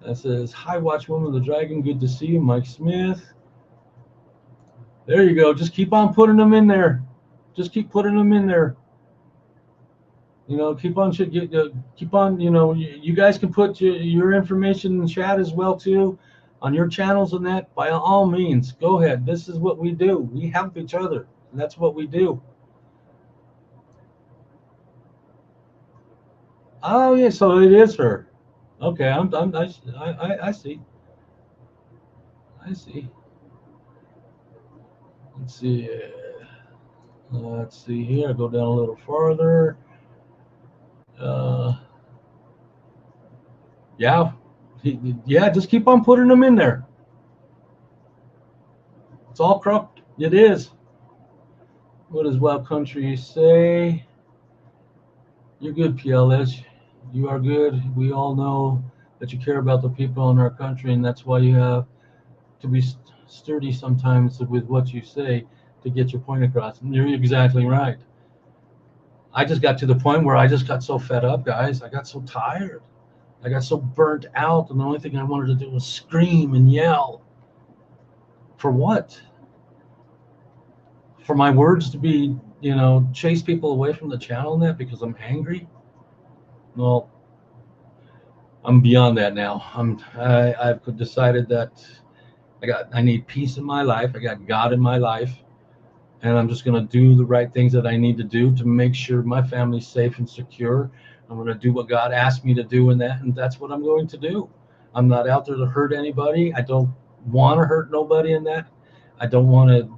That says, hi, Watch Women of the Dragon. Good to see you, Mike Smith. There you go. Just keep on putting them in there. Just keep putting them in there. You know, keep on, you know, you guys can put your information in the chat as well, too, on your channels and that. By all means, go ahead. This is what we do. We help each other, and that's what we do. Oh, yeah, so it is her. Okay, I see. I see. Let's see. Let's see here. Go down a little farther. Yeah, just keep on putting them in there. It's all crooked. It is. What does Wild Country say? You're good, PLS. You are good. We all know that you care about the people in our country, and that's why you have to be sturdy sometimes with what you say to get your point across. And you're exactly right. I just got to the point where I just got so fed up, guys. I got so tired. I got so burnt out, and the only thing I wanted to do was scream and yell. For what? For my words to be, you know, chase people away from the channel and that because I'm angry? Well, I'm beyond that now. I've decided that I need peace in my life. I got God in my life, and I'm just going to do the right things that I need to do to make sure my family's safe and secure. I'm going to do what God asked me to do in that, and that's what I'm going to do. I'm not out there to hurt anybody. I don't want to hurt nobody in that. I don't want to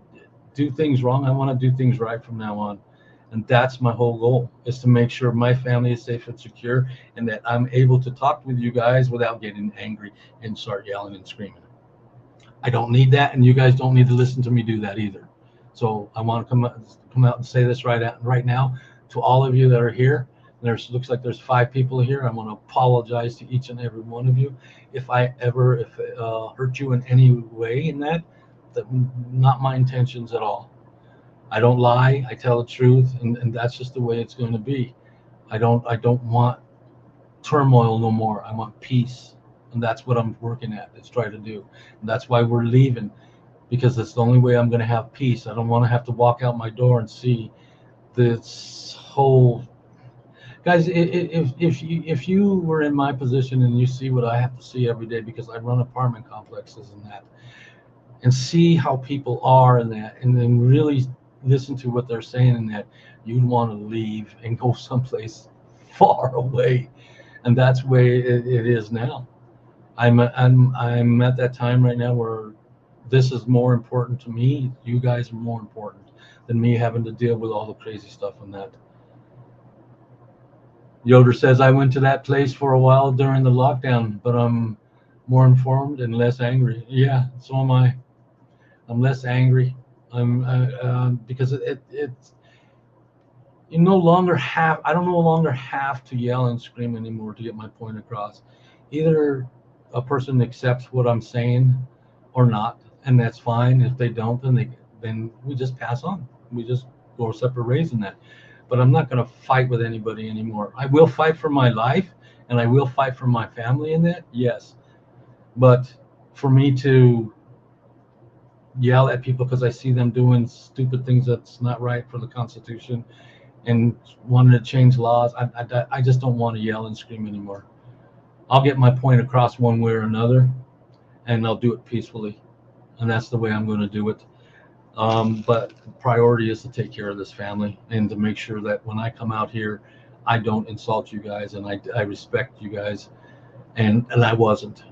do things wrong. I want to do things right from now on. And that's my whole goal, is to make sure my family is safe and secure, and that I'm able to talk with you guys without getting angry and start yelling and screaming. I don't need that, and you guys don't need to listen to me do that either. So I want to come out and say this right now to all of you that are here. Looks like there's 5 people here. I want to apologize to each and every one of you if I ever hurt you in any way in that. Not my intentions at all. I don't lie. I tell the truth, and that's just the way it's going to be. I don't want turmoil no more. I want peace, and that's what I'm working at. Let's try to do. And that's why we're leaving, because that's the only way I'm going to have peace. I don't want to have to walk out my door and see this whole. Guys, if you were in my position and you see what I have to see every day, because I run apartment complexes and that, and see how people are in that, and then really listen to what they're saying in that, you'd want to leave and go someplace far away. And that's the way it is now. I'm at that time right now where this is more important to me. You guys are more important than me having to deal with all the crazy stuff and that. Yoder says, I went to that place for a while during the lockdown, but I'm more informed and less angry. Yeah, so am I. I'm less angry. Because it's I don't no longer have to yell and scream anymore to get my point across. Either a person accepts what I'm saying or not, and that's fine. If they don't, then we just pass on. We just go our separate ways in that. But I'm not going to fight with anybody anymore. I will fight for my life, and I will fight for my family in that, yes. But for me to yell at people because I see them doing stupid things that's not right for the Constitution and wanting to change laws, I just don't want to yell and scream anymore. I'll get my point across one way or another, and I'll do it peacefully, and that's the way I'm going to do it. But the priority is to take care of this family and to make sure that when I come out here, I don't insult you guys, and I respect you guys, and I wasn't.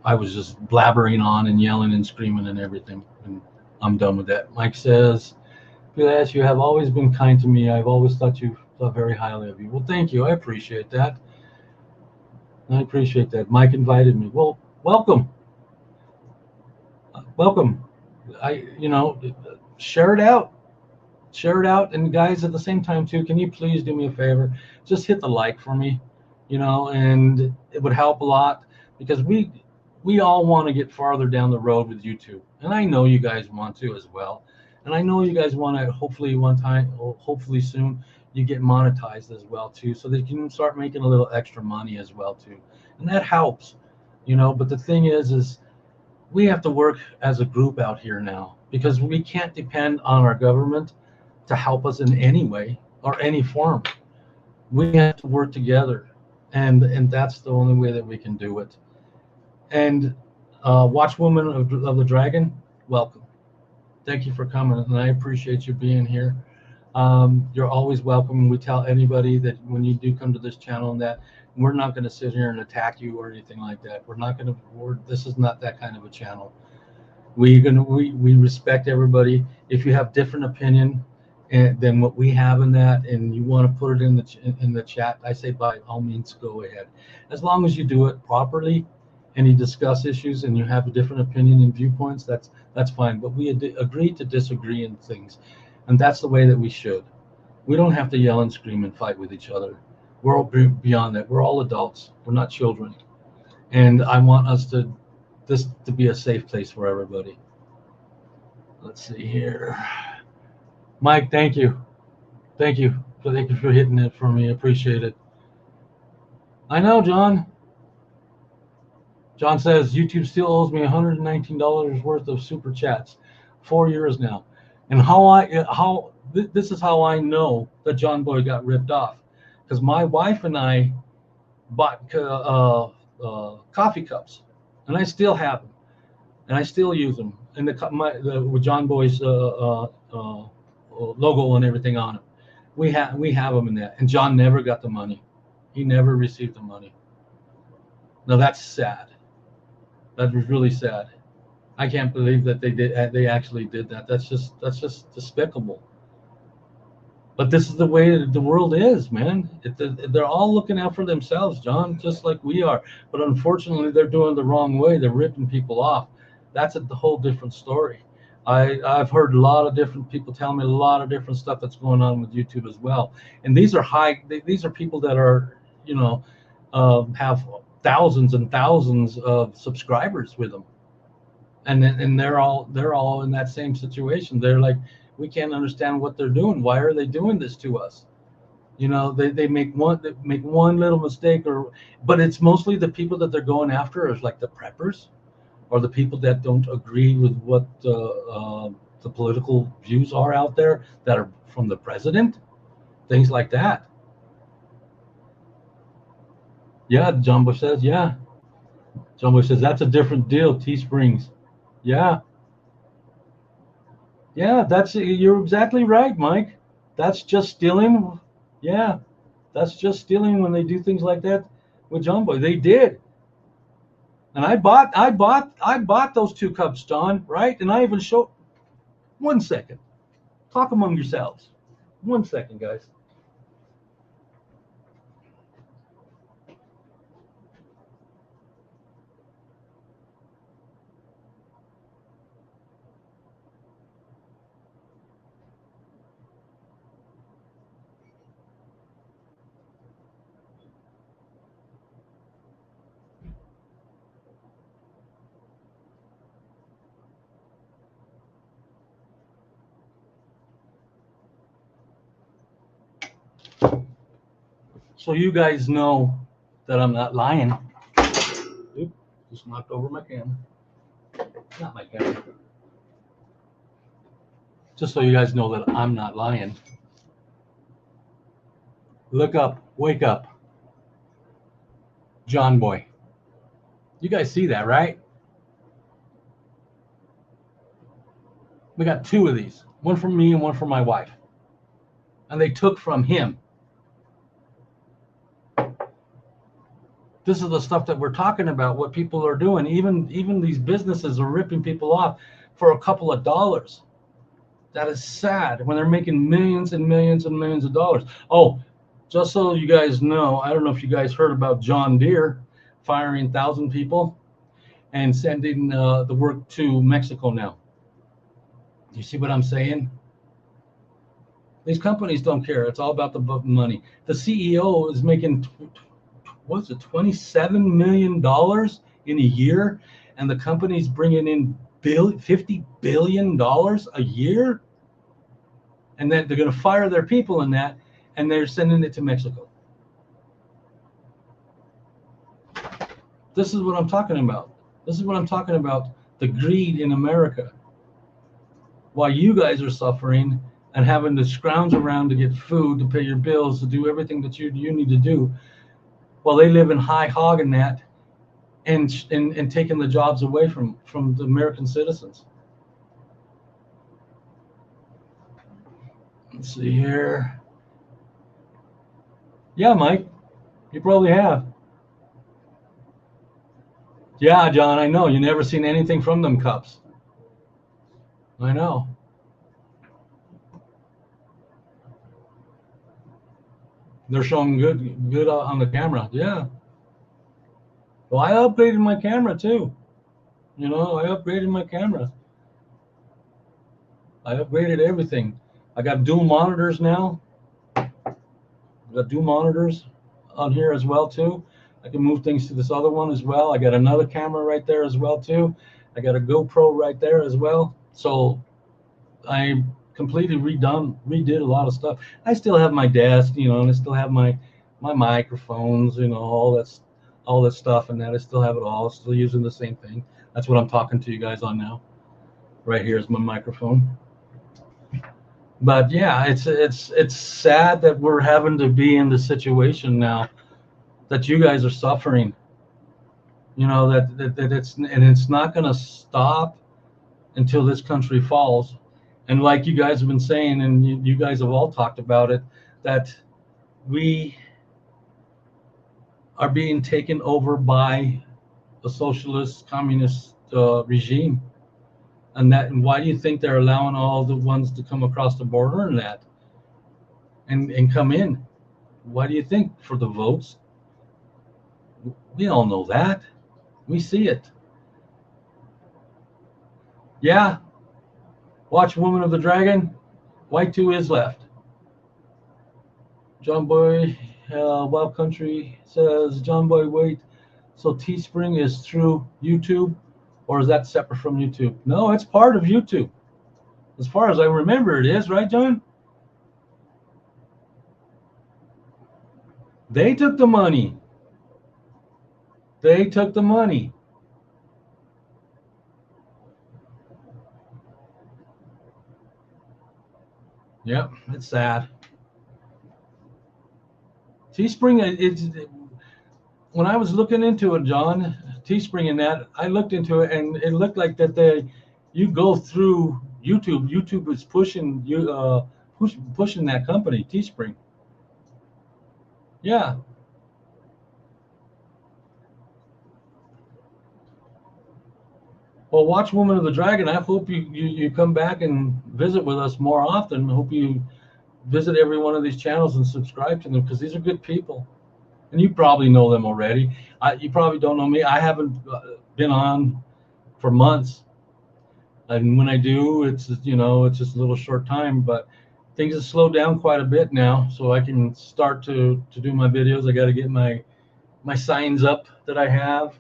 I was just blabbering on and yelling and screaming and everything, and I'm done with that. Mike says, P.S. you have always been kind to me. I've always thought very highly of you. Well, thank you. I appreciate that. Mike invited me. Well, welcome. Welcome. Share it out. And guys, at the same time too, can you please do me a favor? Just hit the like for me, and it would help a lot, because we all want to get farther down the road with YouTube. And I know you guys want to as well. And I know you guys want to, hopefully soon, you get monetized as well too, so that you can start making a little extra money as well too. And that helps, but the thing is we have to work as a group out here now, because we can't depend on our government to help us in any way or any form. We have to work together, and that's the only way that we can do it. And Watchwoman of the Dragon, welcome. Thank you for coming, and I appreciate you being here. You're always welcome. We tell anybody that when you do come to this channel, that we're not going to sit here and attack you or anything like that. This is not that kind of a channel. We respect everybody. If you have different opinion than what we have in that, and you want to put it in the chat, I say by all means go ahead. As long as you do it properly and you discuss issues and you have a different opinion and viewpoints, that's fine. But we agree to disagree in things, and that's the way that we should. We don't have to yell and scream and fight with each other. We're all beyond that. We're all adults. We're not children. And I want this to be a safe place for everybody. Let's see here. Mike, thank you. Thank you for hitting it for me. Appreciate it. I know, John. John says YouTube still owes me $119 worth of super chats. 4 years now. And this is how I know that John Boy got ripped off. Because my wife and I bought coffee cups, and I still have them, and I still use them, and with John Boy's logo and everything on it. We have them in that, and John never got the money. He never received the money. Now that's sad. That was really sad. I can't believe that they actually did that. That's just despicable. But this is the way the world is, man. They're all looking out for themselves, John, just like we are. But unfortunately, they're doing it the wrong way. They're ripping people off. That's a whole different story. I've heard a lot of different people tell me a lot of different stuff that's going on with YouTube as well. And these are people that are, have thousands and thousands of subscribers with them. And they're all in that same situation. They're like, we can't understand what they're doing. Why are they doing this to us? They make one little mistake, but it's mostly the people that they're going after is like the preppers, or the people that don't agree with what the political views are out there that are from the president, things like that. Yeah, John Bush says, yeah. John Bush says, that's a different deal, Teesprings. Yeah. Yeah, you're exactly right, Mike. That's just stealing. Yeah, that's just stealing when they do things like that with John Boy. They did. And I bought those 2 cups, John, right? And I even showed. 1 second. Talk among yourselves. 1 second, guys. So you guys know that I'm not lying. Oop, just knocked over my camera. Not my camera. Just so you guys know that I'm not lying. Look up, wake up. John Boy. You guys see that, right? We got 2 of these. One for me and one for my wife. And they took from him. This is the stuff that we're talking about, what people are doing. Even these businesses are ripping people off for a couple of dollars. That is sad when they're making millions and millions and millions of dollars. Oh, just so you guys know, I don't know if you guys heard about John Deere firing 1,000 people and sending the work to Mexico now. You see what I'm saying? These companies don't care. It's all about the money. The CEO is making, what's it, $27 million in a year, and the company's bringing in $50 billion a year, and then they're going to fire their people in that, and they're sending it to Mexico. This is what I'm talking about. This is what I'm talking about, the greed in America. While you guys are suffering and having to scrounge around to get food, to pay your bills, to do everything that you need to do, while they live in high hog in that, and taking the jobs away from the American citizens. Let's see here. Yeah, Mike, you probably have. Yeah, John, I know. You never seen anything from them cups. I know. They're showing good on the camera. Yeah. Well, I upgraded my camera too. I upgraded my camera. I upgraded everything. I got dual monitors now. I got dual monitors on here as well too. I can move things to this other one as well. I got another camera right there as well too. I got a GoPro right there as well. So I completely redid a lot of stuff. I still have my desk, and I still have my microphones, all that stuff, and that I still have it all. Still using the same thing. That's what I'm talking to you guys on now. Right here is my microphone. But yeah, it's sad that we're having to be in the situation now that you guys are suffering. You know, that it's not going to stop until this country falls. And like you guys have been saying, and you guys have all talked about it, that we are being taken over by a socialist communist regime. And why do you think they're allowing all the ones to come across the border and come in? Why do you think? For the votes? We all know that. We see it. Yeah. Watch Woman of the Dragon. White 2 is left. John Boy, Wild Country says, John Boy, wait. So Teespring is through YouTube, or is that separate from YouTube? No, it's part of YouTube. As far as I remember, it is, right, John? They took the money. They took the money. Yep, it's sad. Teespring, when I was looking into it, John, Teespring and that, I looked into it and it looked like that you go through YouTube. YouTube is pushing you, pushing that company, Teespring. Yeah. Well, watch Woman of the Dragon. I hope you come back and visit with us more often. I hope you visit every one of these channels and subscribe to them, because these are good people. And you probably know them already. You probably don't know me. I haven't been on for months. And when I do, it's just a little short time, but things have slowed down quite a bit now, so I can start to do my videos. I got to get my signs up that I have,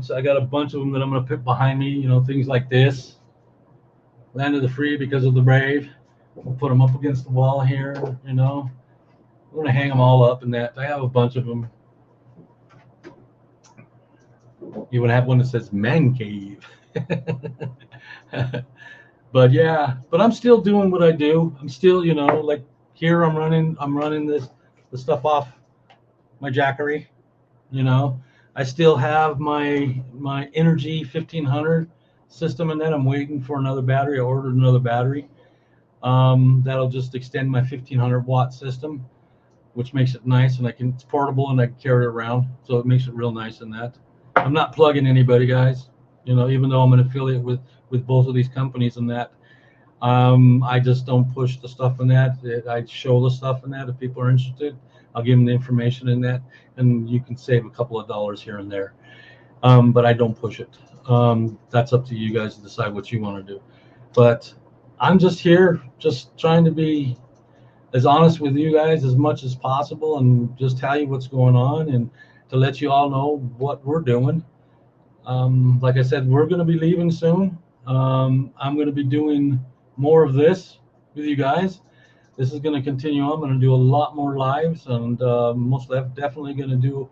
So I got a bunch of them that I'm going to put behind me, things like this. Land of the free because of the brave. We'll put them up against the wall here, I'm going to hang them all up in that. I have a bunch of them. You would have one that says Man Cave. But yeah, but I'm still doing what I do. I'm still, like here I'm running the stuff off my Jackery, I still have my Energy 1500 system in that. I'm waiting for another battery. I ordered another battery. That'll just extend my 1500 watt system, which makes it nice, and it's portable and I can carry it around. So it makes it real nice in that. I'm not plugging anybody, guys, even though I'm an affiliate with both of these companies and that. I just don't push the stuff in that. I show the stuff in that. If people are interested, I'll give them the information in that, and you can save a couple of dollars here and there. But I don't push it. That's up to you guys to decide what you want to do. But I'm just here, just trying to be as honest with you guys as much as possible, and just tell you what's going on, and to let you all know what we're doing. Like I said, we're going to be leaving soon. I'm going to be doing more of this with you guys. This is going to continue on. I'm going to do a lot more lives, and most definitely going to do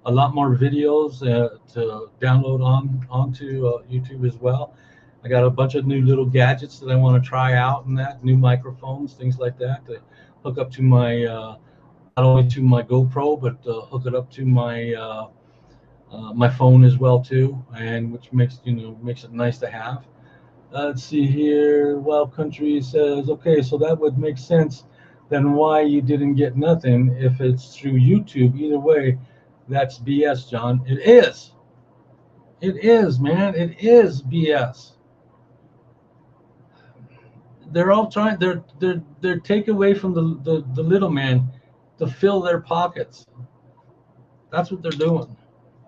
a lot more videos to download onto YouTube as well. I got a bunch of new little gadgets that I want to try out, and that new microphones, things like that, to hook up to my not only to my GoPro, but hook it up to my my phone as well too, and which makes it nice to have. Let's see here. Wild Country says, okay, so that would make sense. Then why you didn't get nothing if it's through YouTube? Either way, that's BS, John. It is. It is, man. It is BS. They're all trying. They're take away from the little man to fill their pockets. That's what they're doing.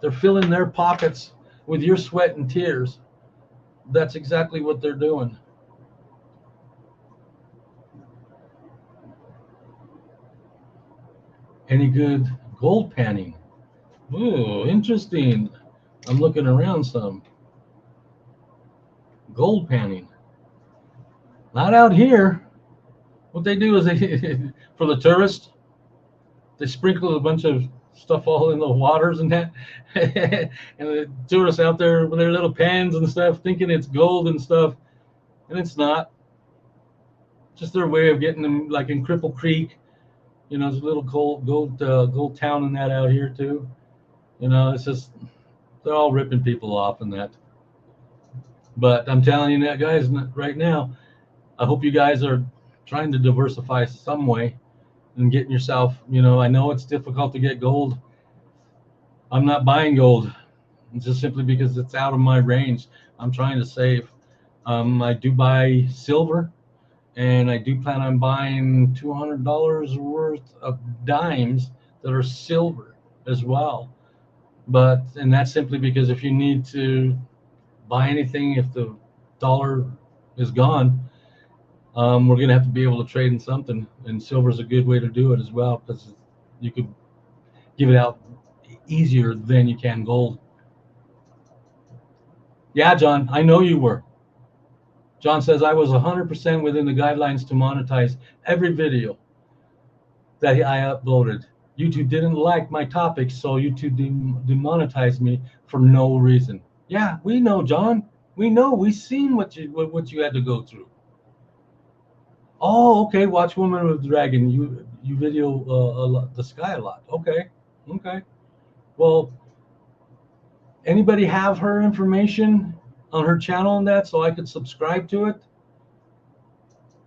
They're filling their pockets with your sweat and tears. That's exactly what they're doing. Any good gold panning? Ooh, interesting. I'm looking around some. Gold panning. Not out here. What they do is for the tourists, they sprinkle a bunch of stuff all in the waters and that, and the tourists out there with their little pans and stuff, thinking it's gold and stuff, and it's not. Just their way of getting them, like in Cripple Creek. There's a little gold town in that out here too. You know, it's just they're all ripping people off in that. But I'm telling you that, guys, right now, I hope you guys are trying to diversify some way and getting yourself, you know, I know it's difficult to get gold. I'm not buying gold just simply because it's out of my range. I'm trying to save. I do buy silver, and I do plan on buying $200 worth of dimes that are silver as well. But, and that's simply because if you need to buy anything, if the dollar is gone, we're going to have to be able to trade in something. And silver is a good way to do it as well, because you could give it out easier than you can gold. Yeah, John, I know you were. John says, I was 100% within the guidelines to monetize every video that I uploaded. YouTube didn't like my topics, so YouTube demonetized me for no reason. Yeah, we know, John. We know. We've seen what you had to go through. Oh, okay. Watch Woman with Dragon. You video the sky a lot. Okay, okay. Well, anybody have her information on her channel and that, so I could subscribe to it?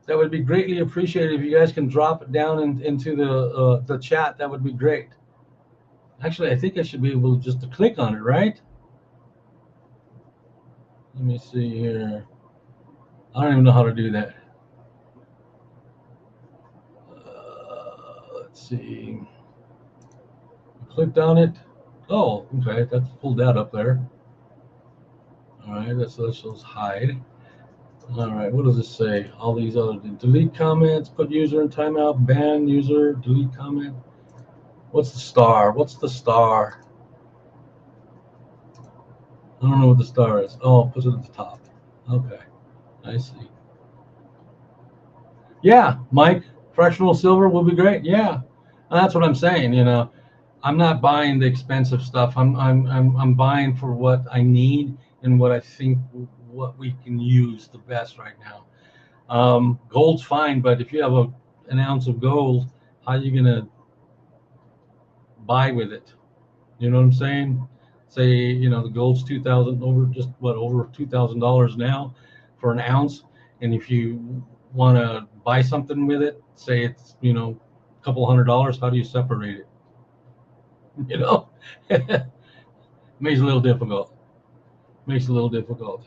That would be greatly appreciated. If you guys can drop it down into the chat, that would be great. Actually, I think I should be able just to click on it, right? Let me see here. I don't even know how to do that. Let's see. Clicked on it. Oh, okay. That's pulled that up there. All right. Let's hide. All right. What does it say? All these other delete comments, put user in timeout, ban user, delete comment. What's the star? What's the star? I don't know what the star is. Oh, put it at the top. Okay. I see. Yeah, Mike, fractional silver will be great. Yeah, and that's what I'm saying. You know, I'm not buying the expensive stuff. I'm buying for what I need and what I think what we can use the best right now. Gold's fine, but if you have an ounce of gold, how are you gonna buy with it? You know what I'm saying? Say, you know, the gold's 2,000 over, just what, over $2,000 now for an ounce, and if you want to buy something with it, say it's, you know, a couple $100, how do you separate it? You know, makes it a little difficult. Makes it a little difficult.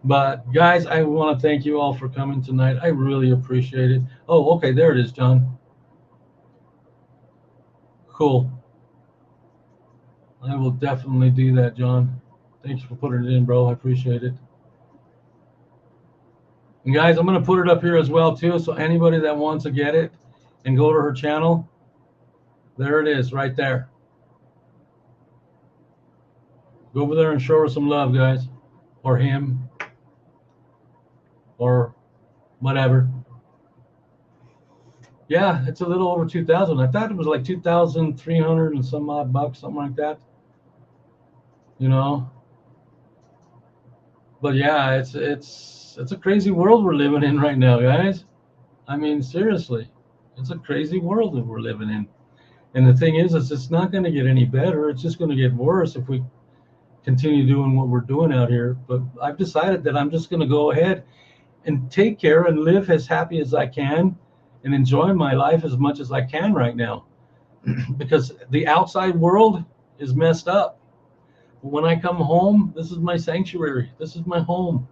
But guys, I want to thank you all for coming tonight. I really appreciate it. Oh, okay, there it is, John. Cool. I will definitely do that, John. Thanks for putting it in, bro. I appreciate it. And guys, I'm going to put it up here as well, too. So anybody that wants to get it and go to her channel, there it is right there. Go over there and show her some love, guys. Or him. Or whatever. Yeah, it's a little over 2,000. I thought it was like 2,300 and some odd bucks, something like that. You know. But yeah, it's a crazy world we're living in right now, guys. I mean, seriously, it's a crazy world that we're living in. And the thing is it's not going to get any better. It's just going to get worse if we continue doing what we're doing out here. But I've decided that I'm just going to go ahead and take care and live as happy as I can and enjoy my life as much as I can right now. Because the outside world is messed up. When I come home, this is my sanctuary. This is my home.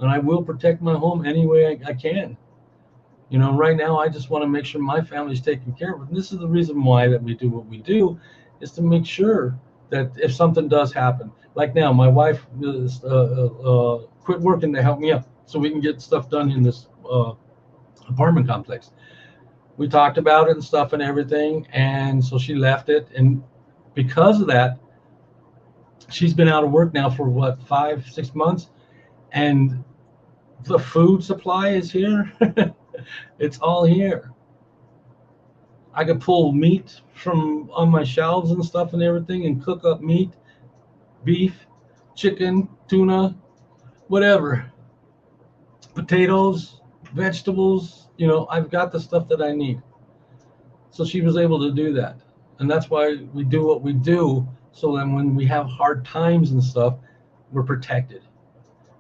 And I will protect my home any way I can. You know, right now, I just want to make sure my family's taken care of. And this is the reason why that we do what we do, is to make sure that if something does happen, like now, my wife quit working to help me out so we can get stuff done in this apartment complex. We talked about it and stuff and everything, and so she left it. And because of that, she's been out of work now for what, 5-6 months, and the food supply is here. It's all here. I could pull meat from on my shelves and stuff and everything and cook up meat, beef, chicken, tuna, whatever, potatoes, vegetables. You know, I've got the stuff that I need. So she was able to do that. And that's why we do what we do, so then when we have hard times and stuff, we're protected.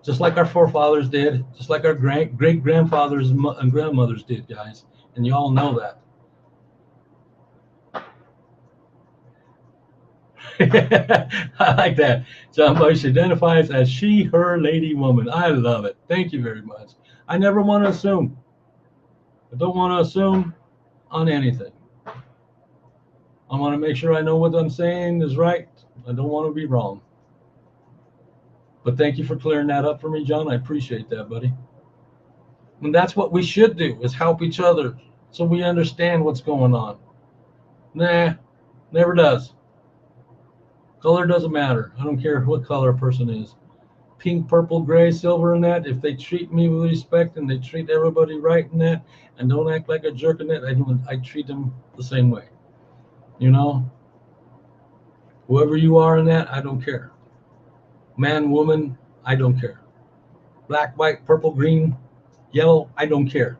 Just like our forefathers did, just like our great-grandfathers and grandmothers did, guys. And you all know that. I like that. John Boyce identifies as she, her, lady, woman. I love it. Thank you very much. I never want to assume. I don't want to assume on anything. I want to make sure I know what I'm saying is right. I don't want to be wrong. But thank you for clearing that up for me, John. I appreciate that, buddy. And that's what we should do, is help each other so we understand what's going on. Nah, never does. Color doesn't matter. I don't care what color a person is. Pink, purple, gray, silver, and that. If they treat me with respect and they treat everybody right in that and don't act like a jerk in that, I treat them the same way. You know? Whoever you are in that, I don't care. Man, woman, I don't care. Black, white, purple, green, yellow, I don't care.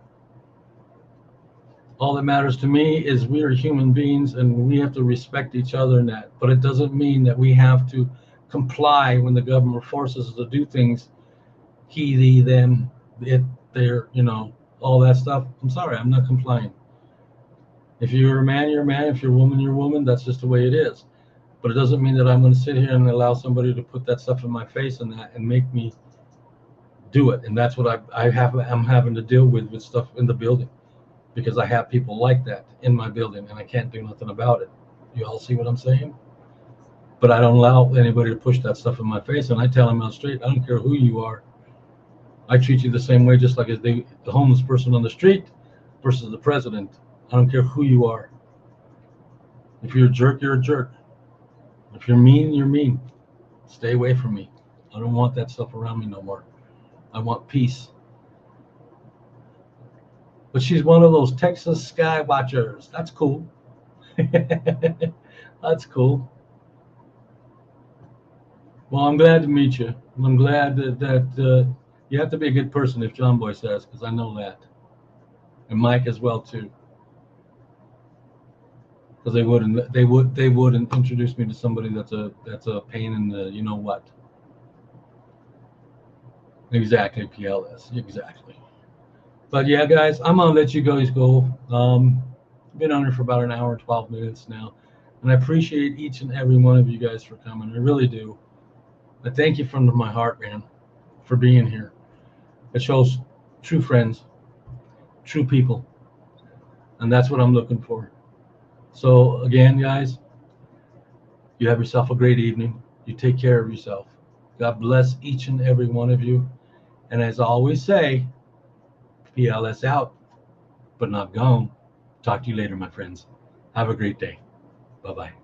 All that matters to me is we are human beings and we have to respect each other in that. But it doesn't mean that we have to comply when the government forces us to do things. He, thee, them, it, their, you know, all that stuff. I'm sorry, I'm not complying. If you're a man, you're a man. If you're a woman, you're a woman. That's just the way it is. But it doesn't mean that I'm going to sit here and allow somebody to put that stuff in my face and that and make me do it. And that's what I'm having to deal with stuff in the building, because I have people like that in my building and I can't do nothing about it. You all see what I'm saying? But I don't allow anybody to push that stuff in my face, and I tell them out straight, I don't care who you are. I treat you the same way, just like as the homeless person on the street versus the president. I don't care who you are. If you're a jerk, you're a jerk. If you're mean, you're mean. Stay away from me. I don't want that stuff around me no more. I want peace. But she's one of those Texas sky watchers. That's cool. That's cool. Well, I'm glad to meet you. I'm glad that you have to be a good person, if John Boy says, because I know that. And Mike as well too. Because they wouldn't introduce me to somebody that's a pain in the you know what. Exactly, PLS. Exactly. But yeah, guys, I'm gonna let you guys go. Been on here for about an hour and 12 minutes now, and I appreciate each and every one of you guys for coming. I really do. I thank you from my heart, man, for being here. It shows true friends, true people, and that's what I'm looking for. So again, guys, you have yourself a great evening. You take care of yourself. God bless each and every one of you. And as I always say, PLS out, but not gone. Talk to you later, my friends. Have a great day. Bye-bye.